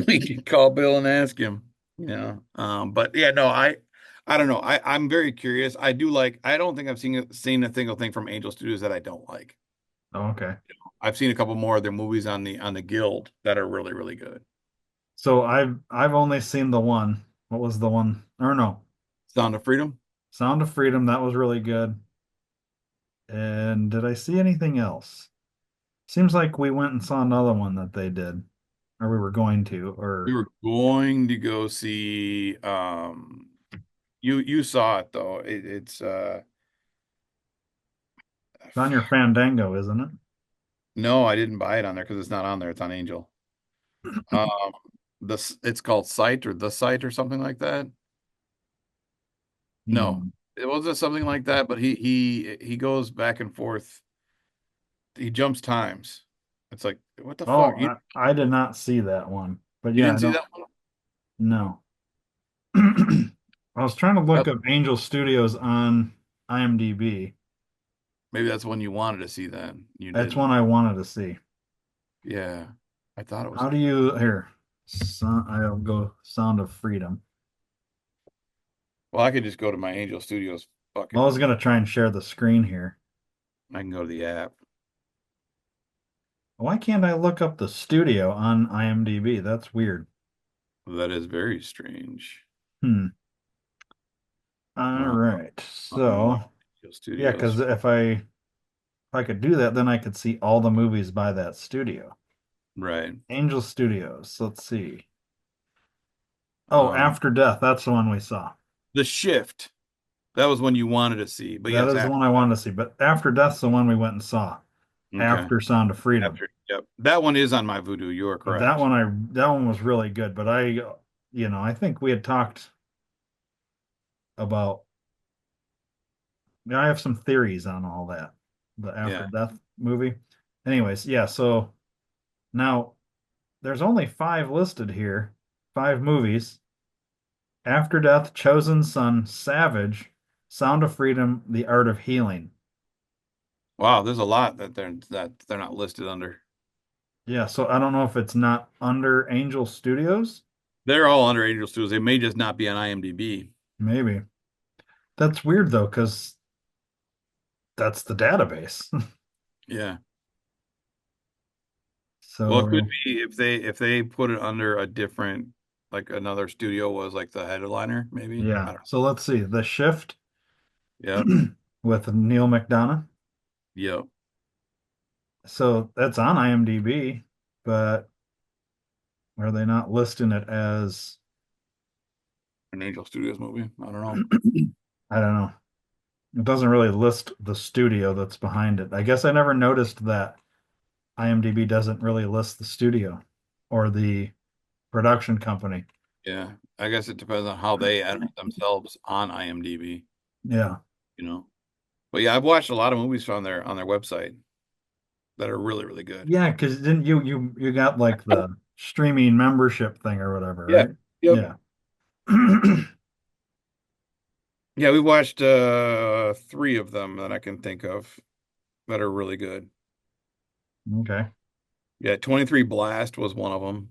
we can call Bill and ask him. But yeah, no, I don't know. I'm very curious. I do like. I don't think I've seen a single thing from Angel Studios that I don't like. Oh, okay. I've seen a couple more of their movies on the Guild that are really really good. So I've only seen the one. What was the one? Or no, Sound of Freedom. Sound of Freedom. That was really good. And did I see anything else? Seems like we went and saw another one that they did, or we were going to, We or were going to go see. You saw it though. It's it's on your Fandango, isn't it? no, I didn't buy it on there because it's not on there. It's on Angel. Um, it's called Sight or The Sight or something like that. No, Hmm. it wasn't something like that, but he goes back and forth. He jumps times. It's like, what the Oh, fuck? I did not see that one, but You yeah, I didn't see don't that one? know. I was trying to look That, up Angel Studios on IMDb. maybe that's one you wanted to see then. You That's one didn't. I wanted to see. Yeah. I thought it was How do on. you here? I'll go Sound of Freedom. Well, I could just go to my Angel Studios Well, I was fucking, gonna try and share the screen here. I can go to the app. Why can't I look up the studio on IMDb? That's weird. That is very strange. Hmm. All Uh, right. more So Angel yeah, because Studios. if I could do that, then I could see all the movies by that studio. Right. Angel Studios. Let's see. Oh, Um, After Death. That's the one we saw. The Shift. That was one you wanted to see, but That yes, is the after one I wanted to see. But After Death's the one we went and saw okay, after Sound of Freedom. after yep, that one is on my Voodoo. You are correct. That one was really good. But I think we had talked about. I have some theories on all that, the After Yeah. Death movie. Anyways, yeah. So now there's only five listed here, five movies. After Death, Chosen Son, Savage, Sound of Freedom, The Art of Healing. Wow, there's a lot that they're not listed under. Yeah, so I don't know if it's not under Angel Studios. They're all under Angel Studios. They may just not be on IMDb. Maybe. That's weird though, because that's the database. Yeah. Well, it could So be if they put it under a different like another studio was like the headliner, maybe. yeah. I don't know. So let's see. The Shift Yep. with Neil McDonough. Yep. So that's on IMDb, but are they not listing it as An Angel Studios movie. I don't know. I don't know. It doesn't really list the studio that's behind it. I guess I never noticed that IMDb doesn't really list the studio or the production company. Yeah. I guess it depends on how they edit themselves on IMDb, Yeah. you know. But yeah, I've watched a lot of movies on their website that are really, really good. Yeah, because didn't you got like the streaming membership thing or whatever, Yeah. right? Yep. Yeah. Yeah, we watched three of them that I can think of that are really good. Okay. Yeah, 23 Blast was one of them.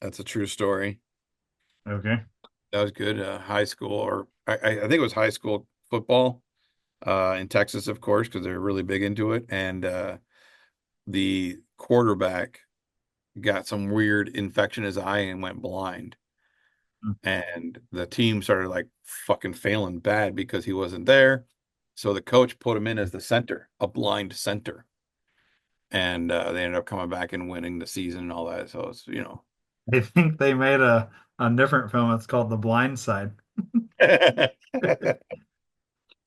That's a true story. Okay. That was good. High school, or I think it was high school football in Texas, of course, because they're really big into it. And the quarterback got some weird infection in his eye and went blind. And the team started like fucking failing bad because he wasn't there. So the coach put him in as the center, a blind center. And they ended up coming back and winning the season and all that. So it's, I think they made a different film. It's called The Blind Side.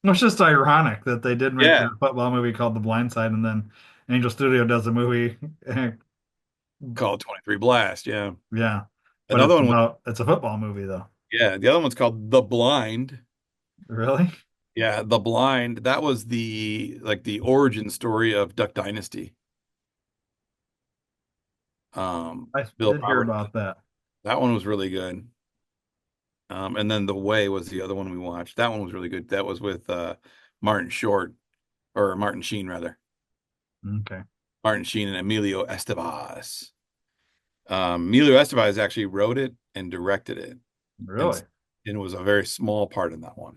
It's just ironic that they did make yeah, that football movie called The Blind Side, and then Angel Studio does a movie. called 23 Blast. Yeah. Yeah, but Another one was, it's a football movie though. yeah, the other one's called The Blind. Really? Yeah, The Blind. That was the origin story of Duck Dynasty. I Bill did hear Roberts. about that. That one was really good. And then The Way was the other one we watched. That one was really good. That was with Martin Short or Martin Sheen rather. Okay. Martin Sheen and Emilio Estevez. Emilio Estevez actually wrote it and directed it, and Really? and was a very small part in that one.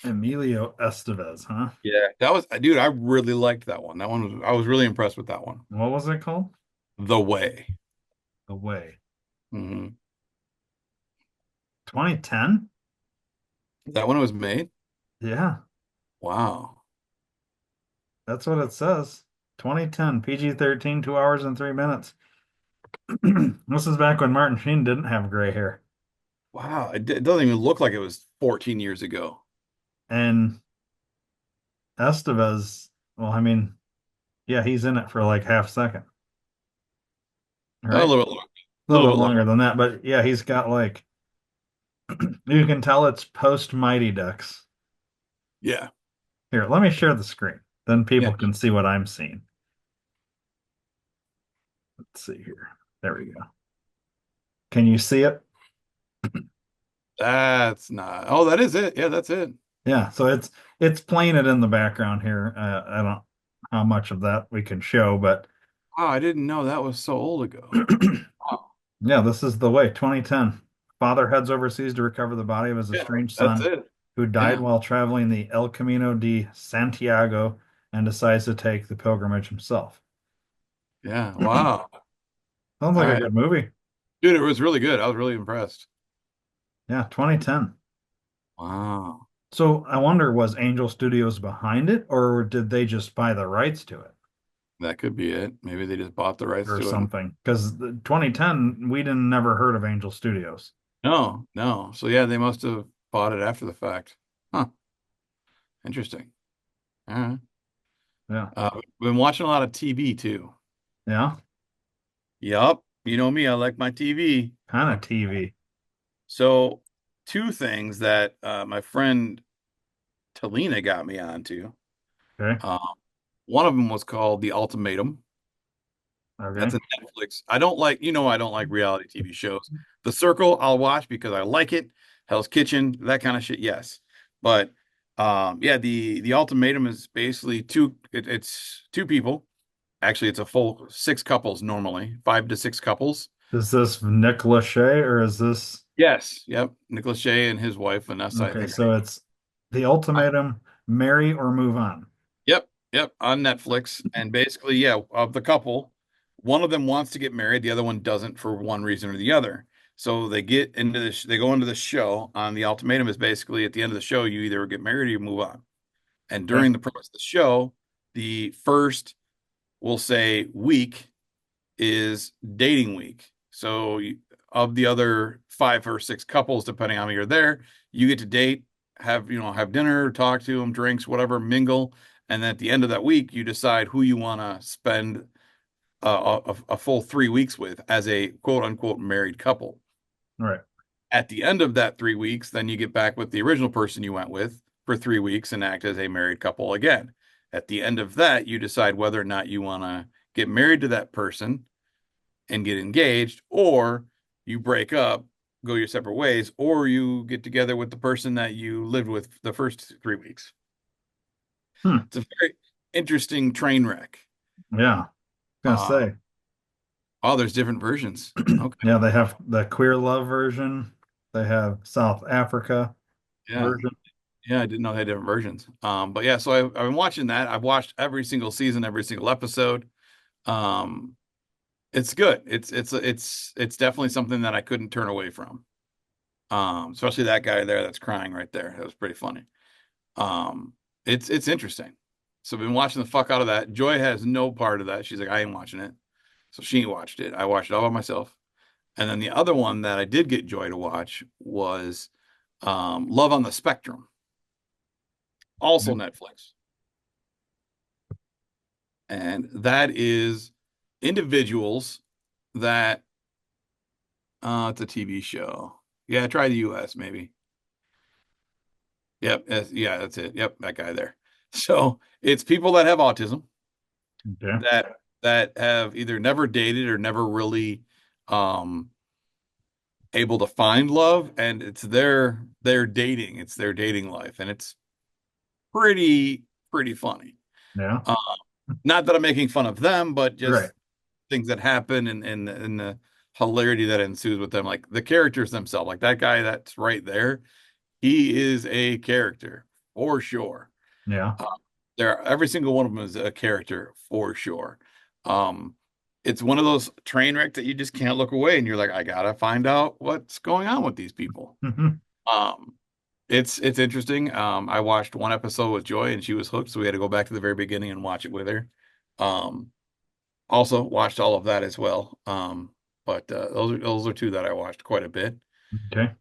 Emilio Estevez, huh? Yeah, that was, dude. I really liked that one. That one was, I was really impressed with that one. What was it called? The Way. The Way. Hmm. 2010? That one was made. Yeah, Wow. that's what it says. 2010, PG-13, 2 hours and 3 minutes. This is back when Martin Sheen didn't have gray hair. Wow. It doesn't even look like it was 14 years ago. And Estevez, well, I mean, yeah, he's in it for like half second, A right? little bit, A a little little bit bit longer longer. than that, but yeah, he's got like you can tell it's post Mighty Ducks. Yeah. Here, let me share the screen. Then Yeah. people can see what I'm seeing. Let's see here. There we go. Can you see it? That's not. Oh, that is it. Yeah, that's it. Yeah, so it's playing it in the background here. I don't know how much of that we can show, but Wow, I didn't know that was so old ago. Wow. yeah, this is the way. 2010. Father heads overseas to recover the body of his Yeah, estranged that's son it. who died Yeah. while traveling the El Camino de Santiago and decides to take the pilgrimage himself. Yeah. Wow. Sounds All like a right. good movie. Dude, it was really good. I was really impressed. Yeah, 2010. Wow. So I wonder, was Angel Studios behind it, or did they just buy the rights to it That could be it. Maybe they just bought the rights or to it. something? Because 2010, we didn't never heard of Angel Studios. No, no. So yeah, they must have bought it after the fact. Huh. Interesting. All right. Yeah. Been watching a lot of TV too. Yeah. Yup. You know me, I like my TV. Kind of TV. So, two things that my friend Talina got me onto. Okay. Um, one of them was called The Ultimatum. That's Okay. a Netflix. I don't like, I don't like reality TV shows. The Circle, I'll watch because I like it. Hell's Kitchen, that kind of shit, yes. But yeah, the Ultimatum is basically it's two people. Actually, it's a full six couples normally, 5 to 6 couples. Is this Nick Lachey or is this Yes, yep. Nicholas Shea and his wife Vanessa, I okay? think. So it's the ultimatum: marry or move on. Yep, yep, on Netflix. And basically, yeah, of the couple, one of them wants to get married, the other one doesn't for one reason or the other. So they get into this, they go into the show on the ultimatum is basically at the end of the show, you either get married or you move on. And Okay. during the process of the show, the first, we'll say, week is dating week. So of the other 5 or 6 couples, depending on how you're there, you get to date, have dinner, talk to them, drinks, whatever, mingle, and then at the end of that week, you decide who you want to spend a full 3 weeks with as a quote unquote married couple. All right. At the end of that 3 weeks, then you get back with the original person you went with for 3 weeks and act as a married couple again. At the end of that, you decide whether or not you want to get married to that person and get engaged, or you break up, go your separate ways, or you get together with the person that you lived with the first 3 weeks. Hmm. It's a very interesting train wreck. Yeah. Gonna Uh, say. oh, there's different versions. Okay. Yeah, they have the queer love version. They have South Africa Yeah. version. Yeah, I didn't know they had different versions. But yeah, so I've been watching that. I've watched every single season, every single episode. Um, it's good. It's definitely something that I couldn't turn away from. Especially that guy there that's crying right there. That was pretty funny. Um, it's interesting. So I've been watching the fuck out of that. Joy has no part of that. She's like, I ain't watching it. So she ain't watched it. I watched it all by myself. And then the other one that I did get Joy to watch was Love on the Spectrum, also Netflix. And that is individuals that it's a TV show. Yeah, try the US maybe. Yep, yeah, that's it. Yep, that guy there. So it's people that have autism Okay. that have either never dated or never really um able to find love, and it's their dating life, and it's pretty funny. Yeah. Uh, not that I'm making fun of them, but Right. just things that happen and the hilarity that ensues with them, like the characters themselves, like that guy that's right there, he is a character for sure. Yeah. Uh, every single one of them is a character for sure. Um, it's one of those train wrecks that you just can't look away, and you're like, I gotta find out what's going on with these people. Um, it's interesting. I watched one episode with Joy, and she was hooked, so we had to go back to the very beginning and watch it with her. Um, also watched all of that as well. But those are two that I watched quite a bit. Okay.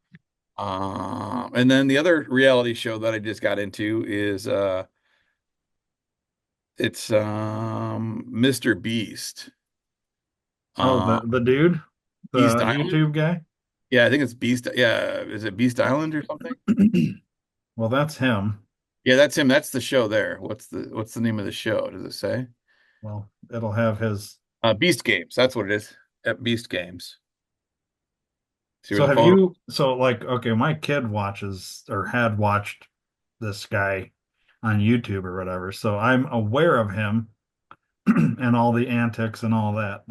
And then the other reality show that I just got into is it's Mr. Beast. Oh, Uh the dude, Beast the Island? YouTube guy. Yeah, I think it's Beast. Yeah, is it Beast Island or something? Well, that's him. Yeah, that's him. That's the show there. What's the name of the show? Does it say? Well, it'll have his. Beast Games. That's what it is. At Beast Games. See where So the have photo? you, so like, okay, my kid watches or had watched this guy on YouTube or whatever. So I'm aware of him and all the antics and all that,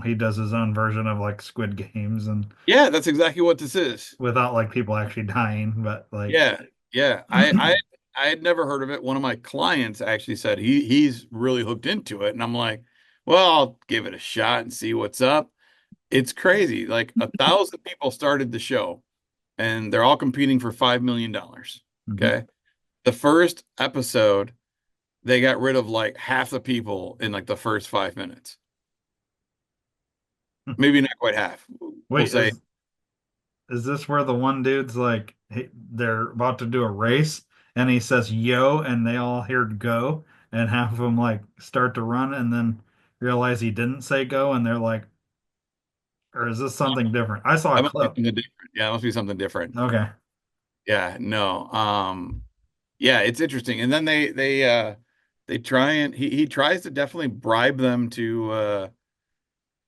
he does his own version of like Squid Games and Yeah, that's exactly what this is. without like people actually dying, but like, Yeah, yeah. I had never heard of it. One of my clients actually said he's really hooked into it, and I'm like, well, I'll give it a shot and see what's up. It's crazy. Like 1,000 people started the show, and they're all competing for $5 million. mhm. Okay. The first episode, they got rid of like half the people in like the first 5 minutes. Maybe not quite half. We'll Wait, say is this where the one dude's like they're about to do a race and he says yo and they all hear go and half of them like start to run and then realize he didn't say go and they're like, or is this something different? I saw a That must be clip. something different. Yeah, it must be something different. Okay. Yeah, no. Yeah, it's interesting. And then they try and he tries to definitely bribe them to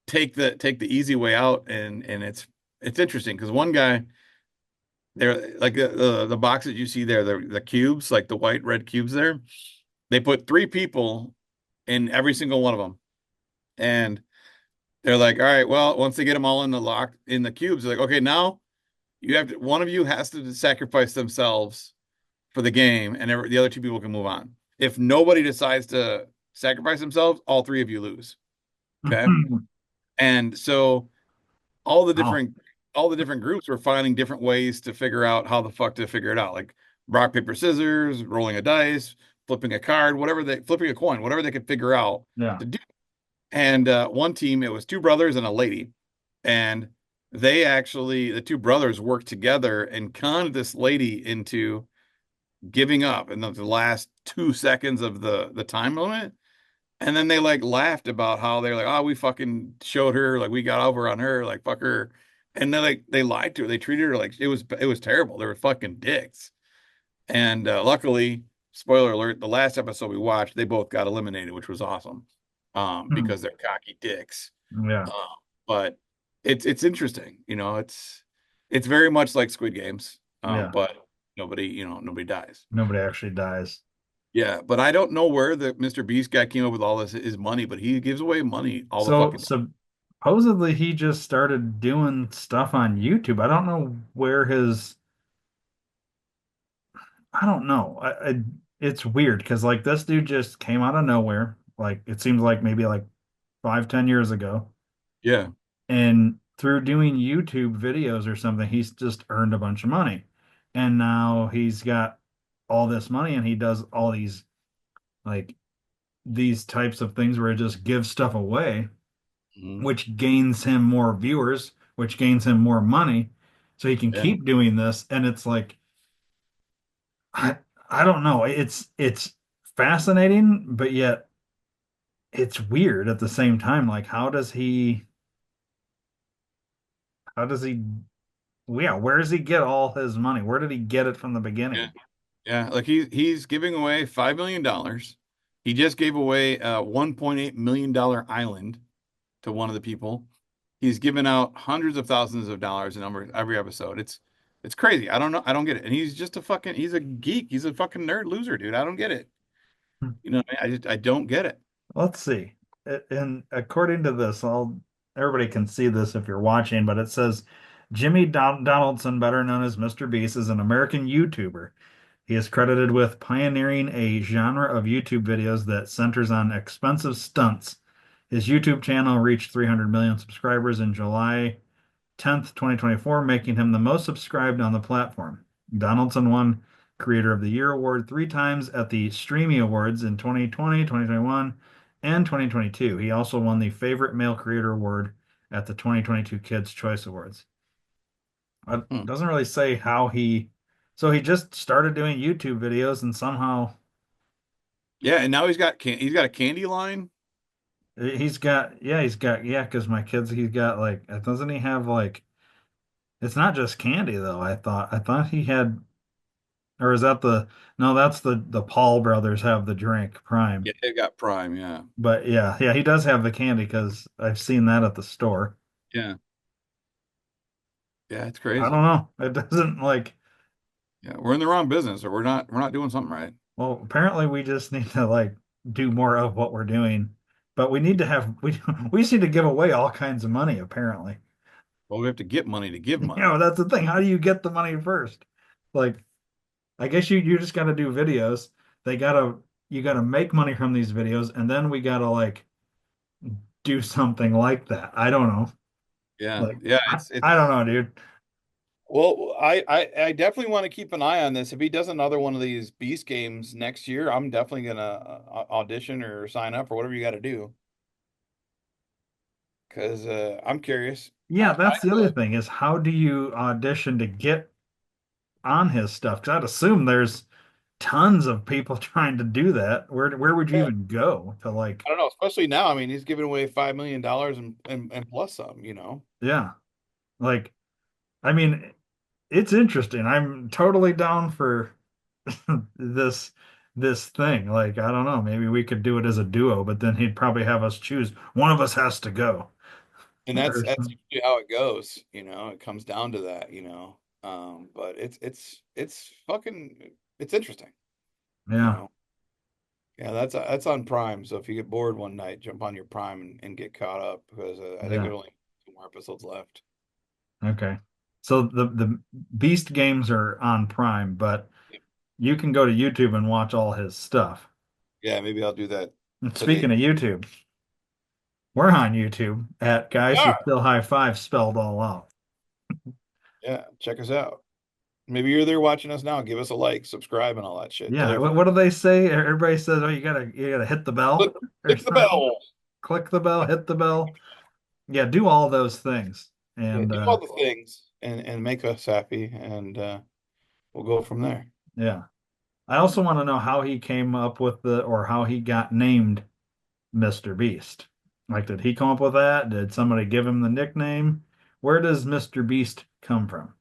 take the easy way out, and it's interesting because one guy, they're like the boxes you see there, the cubes, like the white red cubes there, they put three people in every single one of them. And they're like, all right, well, once they get them all in the lock in the cubes, they're like, okay, now you have to, one of you has to sacrifice themselves for the game, and the other two people can move on. If nobody decides to sacrifice themselves, all three of you lose. Okay. And so all the Oh, different all the different groups were finding different ways to figure out how the fuck to figure it out. Like rock, paper, scissors, rolling a dice, flipping a card, whatever they flipping a coin, whatever they could figure out yeah. to do. And one team, it was two brothers and a lady. And the two brothers worked together and conned this lady into giving up in the last 2 seconds of the time limit. And then they like laughed about how they're like, oh, we fucking showed her, like we got over on her, like fuck her. And they lied to her. They treated her like it was terrible. They were fucking dicks. And luckily, spoiler alert, the last episode we watched, they both got eliminated, which was awesome. Because they're cocky dicks. Yeah. Um, but it's interesting, it's very much like Squid Games. Yeah. But nobody dies. Nobody actually dies. Yeah, but I don't know where the Mr. Beast guy came up with all this his money, but he gives away money all the So fucking time. supposedly he just started doing stuff on YouTube. I don't know where his, I don't know. It's weird because like this dude just came out of nowhere. Like it seems like maybe like 5, 10 years ago. Yeah. And through doing YouTube videos or something, he's just earned a bunch of money. And now he's got all this money and he does all like these types of things where he just gives stuff away, Mhm. which gains him more viewers, which gains him more money. So he can Yeah. keep doing this. And it's like, I I don't know. It's fascinating, but yet it's weird at the same time. Like how does he yeah, where does he get all his money? Where did he get it from the Yeah. beginning? Yeah. Like he's giving away $5 million. He just gave away a $1.8 million island to one of the people. He's given out hundreds of thousands of dollars in every episode. It's crazy. I don't know. I don't get it. And he's a geek. He's a fucking nerd loser, dude. I don't get it. What I mean? I don't get it. Let's see. And according to this, everybody can see this if you're watching, but it says Jimmy Donaldson, better known as Mr. Beast, is an American YouTuber. He is credited with pioneering a genre of YouTube videos that centers on expensive stunts. His YouTube channel reached 300 million subscribers in July 10th, 2024, making him the most subscribed on the platform. Donaldson won Creator of the Year award 3 times at the Streamy Awards in 2020, 2021, and 2022. He also won the Favorite Male Creator Award at the 2022 Kids' Choice Awards. It Hmm. doesn't really say how so he just started doing YouTube videos and somehow Yeah, and now he's got a candy line. yeah, because my kids, he's got like, doesn't he have like, it's not just candy though. I thought he had. Or is that no, that's the Paul brothers have the drink Prime. Yeah, they've got Prime. Yeah. But yeah, he does have the candy because I've seen that at the store. Yeah. Yeah, it's I crazy. don't know. It doesn't like, Yeah, we're in the wrong business, or we're not doing something right. well, apparently we just need to like do more of what we're doing. But we need to have we just need to give away all kinds of money, apparently. Well, we have to get money to give You money. know, that's the thing. How do you get the money first? Like, I guess you just gotta do videos. They gotta you gotta make money from these videos, and then we gotta like do something like that. I don't know. Yeah, Like, yeah, I don't it's know, dude. well, I definitely want to keep an eye on this. If he does another one of these Beast games next year, I'm definitely gonna audition or sign up or whatever you got to do because I'm curious. Yeah, that's the other thing is how do you audition to get on his stuff? Because I'd assume there's tons of people trying to do that. Where would you Yeah, even go to like, I don't know, especially now. I mean, he's giving away $5 million and plus some. yeah, like I mean, it's interesting. I'm totally down for this this thing. Like, I don't know, maybe we could do it as a duo, but then he'd probably have us choose. One of us has to go. And that's Or that's some- usually how it goes. It comes down to that. But it's fucking it's interesting, you Yeah, know. Yeah, that's on Prime. So if you get bored one night, jump on your Prime and get caught up because I think yeah. there's only two more episodes left. Okay. So the Beast games are on Prime, but you can go to YouTube and watch all his stuff. Yeah, maybe I'll do that And today. speaking of YouTube, we're on YouTube at Guys Who Yeah, Still High Five spelled all out. yeah, check us out. Maybe you're there watching us now. Give us a like, subscribe, and all that shit. Tell Yeah, your friends. what do they say? Everybody says, "Oh, you gotta hit the Click, bell or click the something. bell. Click the bell, hit the bell." Yeah, do all those things. Yeah, And do all the things and make us happy, and we'll go from there. yeah. I also want to know how he came up with or how he got named Mr. Beast. Like, did he come up with that? Did somebody give him the nickname? Where does Mr. Beast come from?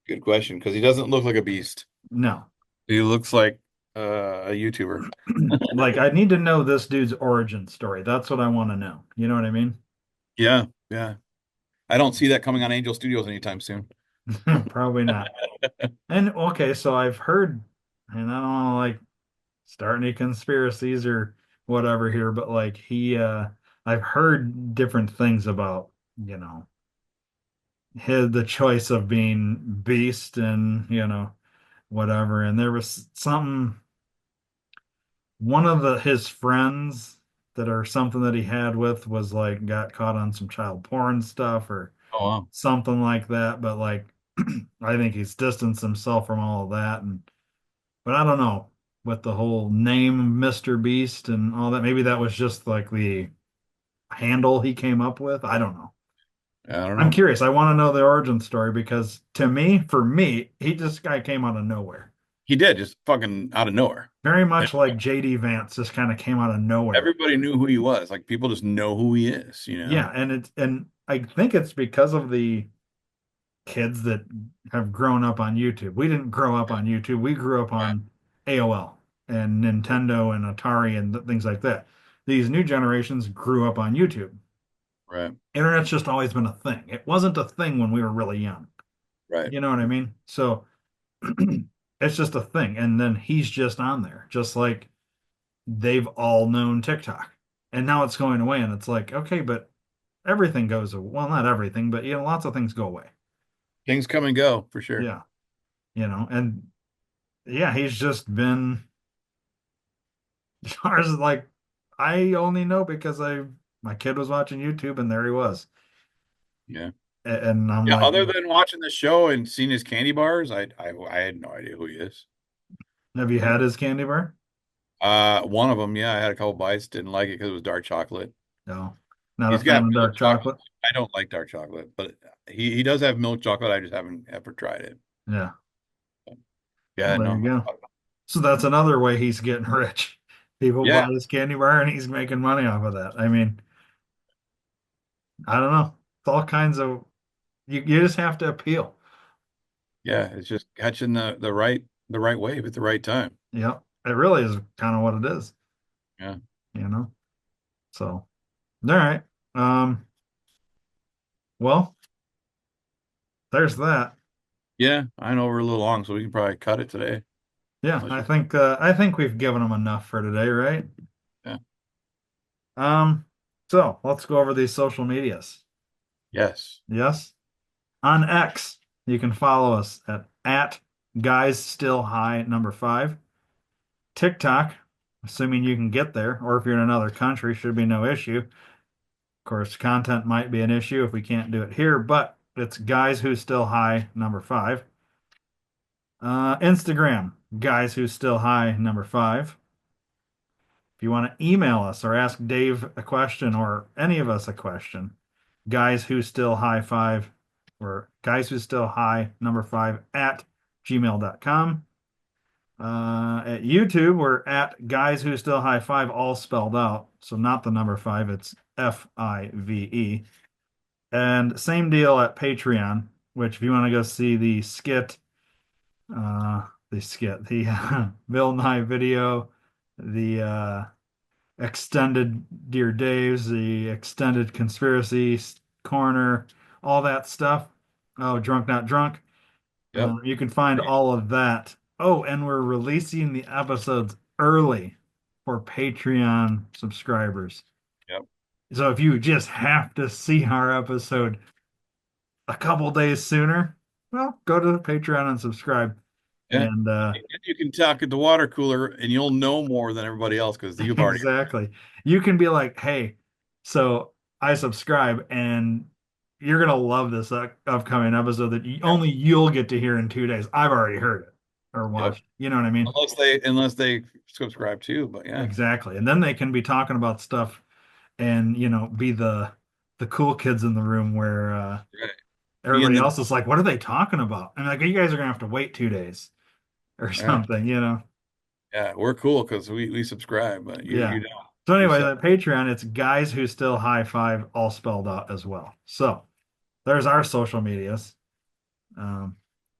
Good question, because he doesn't look like a beast. No. He looks like a YouTuber. Like, I need to know this dude's origin story. That's what I want to know. You know what I mean? Yeah, yeah. I don't see that coming on Angel Studios anytime soon. Probably not. And okay, so I've heard, and I don't want to like start any conspiracies or whatever here, but like I've heard different things about, you know, the choice of being Beast and, whatever. And there was something, one of his friends that or something that he had with was like got caught on some child porn stuff or Oh, wow. something like that. But like I think he's distanced himself from all of that. And but I don't know with the whole name Mr. Beast and all that. Maybe that was just like the handle he came up with. I don't know. I don't I'm know. curious. I want to know the origin story because to me, for me, he just guy came out of nowhere. He did just fucking out of nowhere. Very And much like JD Vance just kind of came out of nowhere. everybody knew who he was. Like people just know who he is. Yeah, and I think it's because of the kids that have grown up on YouTube. We didn't grow up on YouTube. We grew up Right, on AOL and Nintendo and Atari and things like that. These new generations grew up on YouTube. right, Internet's just always been a thing. It wasn't a thing when we were really young. right. You know what I mean? So it's just a thing. And then he's just on there, just like they've all known TikTok. And now it's going away. And it's like, okay, but everything goes away. Well, not everything, but lots of things go away. Things come and go for sure. Yeah. And yeah, he's just been ours is like I only know because I my kid was watching YouTube and there he was. Yeah. And I'm Yeah. like, Other than watching the show and seeing his candy bars, I had no idea who he is. have you had his candy bar? One of them, yeah, I had a couple bites, didn't like it because it was dark chocolate. No. Not a He's fan got of milk dark chocolate. chocolate. I don't like dark chocolate, but he does have milk chocolate. I just haven't ever tried it. Yeah. Yeah, Well, there you no. go. So that's another way he's getting rich. People Yeah, buy his candy bar and he's making money off of that. I mean, I don't know. It's all kinds of you just have to appeal. yeah. It's just catching the right wave at the right time. Yeah. It really is kind of what it is, Yeah. you know? So, all right. Um, well, there's that. Yeah, I know we're a little long, so we can probably cut it today. Yeah, Unless I you, think I think we've given them enough for today, right? yeah. Um, so let's go over these social medias. Yes. Yes. On X, you can follow us at guys still high number 5. TikTok, assuming you can get there, or if you're in another country, should be no issue. Of course, content might be an issue if we can't do it here, but it's guys who still high number 5. Instagram, guys who still high number 5. If you want to email us or ask Dave a question or any of us a question, guys who still high five or guys who still high number five at gmail.com. At YouTube, we're at guys who still high five, all spelled out. So not the number five, it's FIVE. And same deal at Patreon, which if you want to go see the Bill Nye video, the extended Dear Dave's, the extended conspiracy corner, all that stuff. Oh, drunk, not drunk. Yep. You can find all of that. Oh, and we're releasing the episodes early for Patreon subscribers. Yep. So if you just have to see our episode a couple days sooner, well, go to Patreon and subscribe. Yeah. And And you can talk at the water cooler and you'll know more than everybody else because you've already. exactly. You can be like, hey, so I subscribe and you're gonna love this upcoming episode that only you'll get to hear in 2 days. I've already heard it or Yep. watched. You know what I mean? Unless they subscribe too, but yeah. Exactly. And then they can be talking about stuff and be the cool kids in the room where Right. Being everybody the else is like, what are they talking about? And like, you guys are gonna have to wait 2 days or yeah, something. yeah, we're cool because we subscribe, but you Yeah. don't. So You anyway, sub. that Patreon, it's guys who still high five, all spelled out as well. So there's our social medias. Um,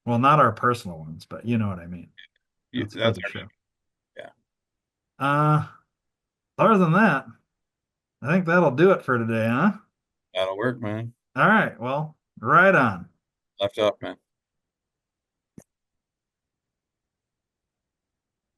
well, not our personal ones, but you know what I mean. That's for That's the our show. yeah. Uh, Other than that, I think that'll do it for today, huh? That'll work, man. All right. Well, right on. Left up, man.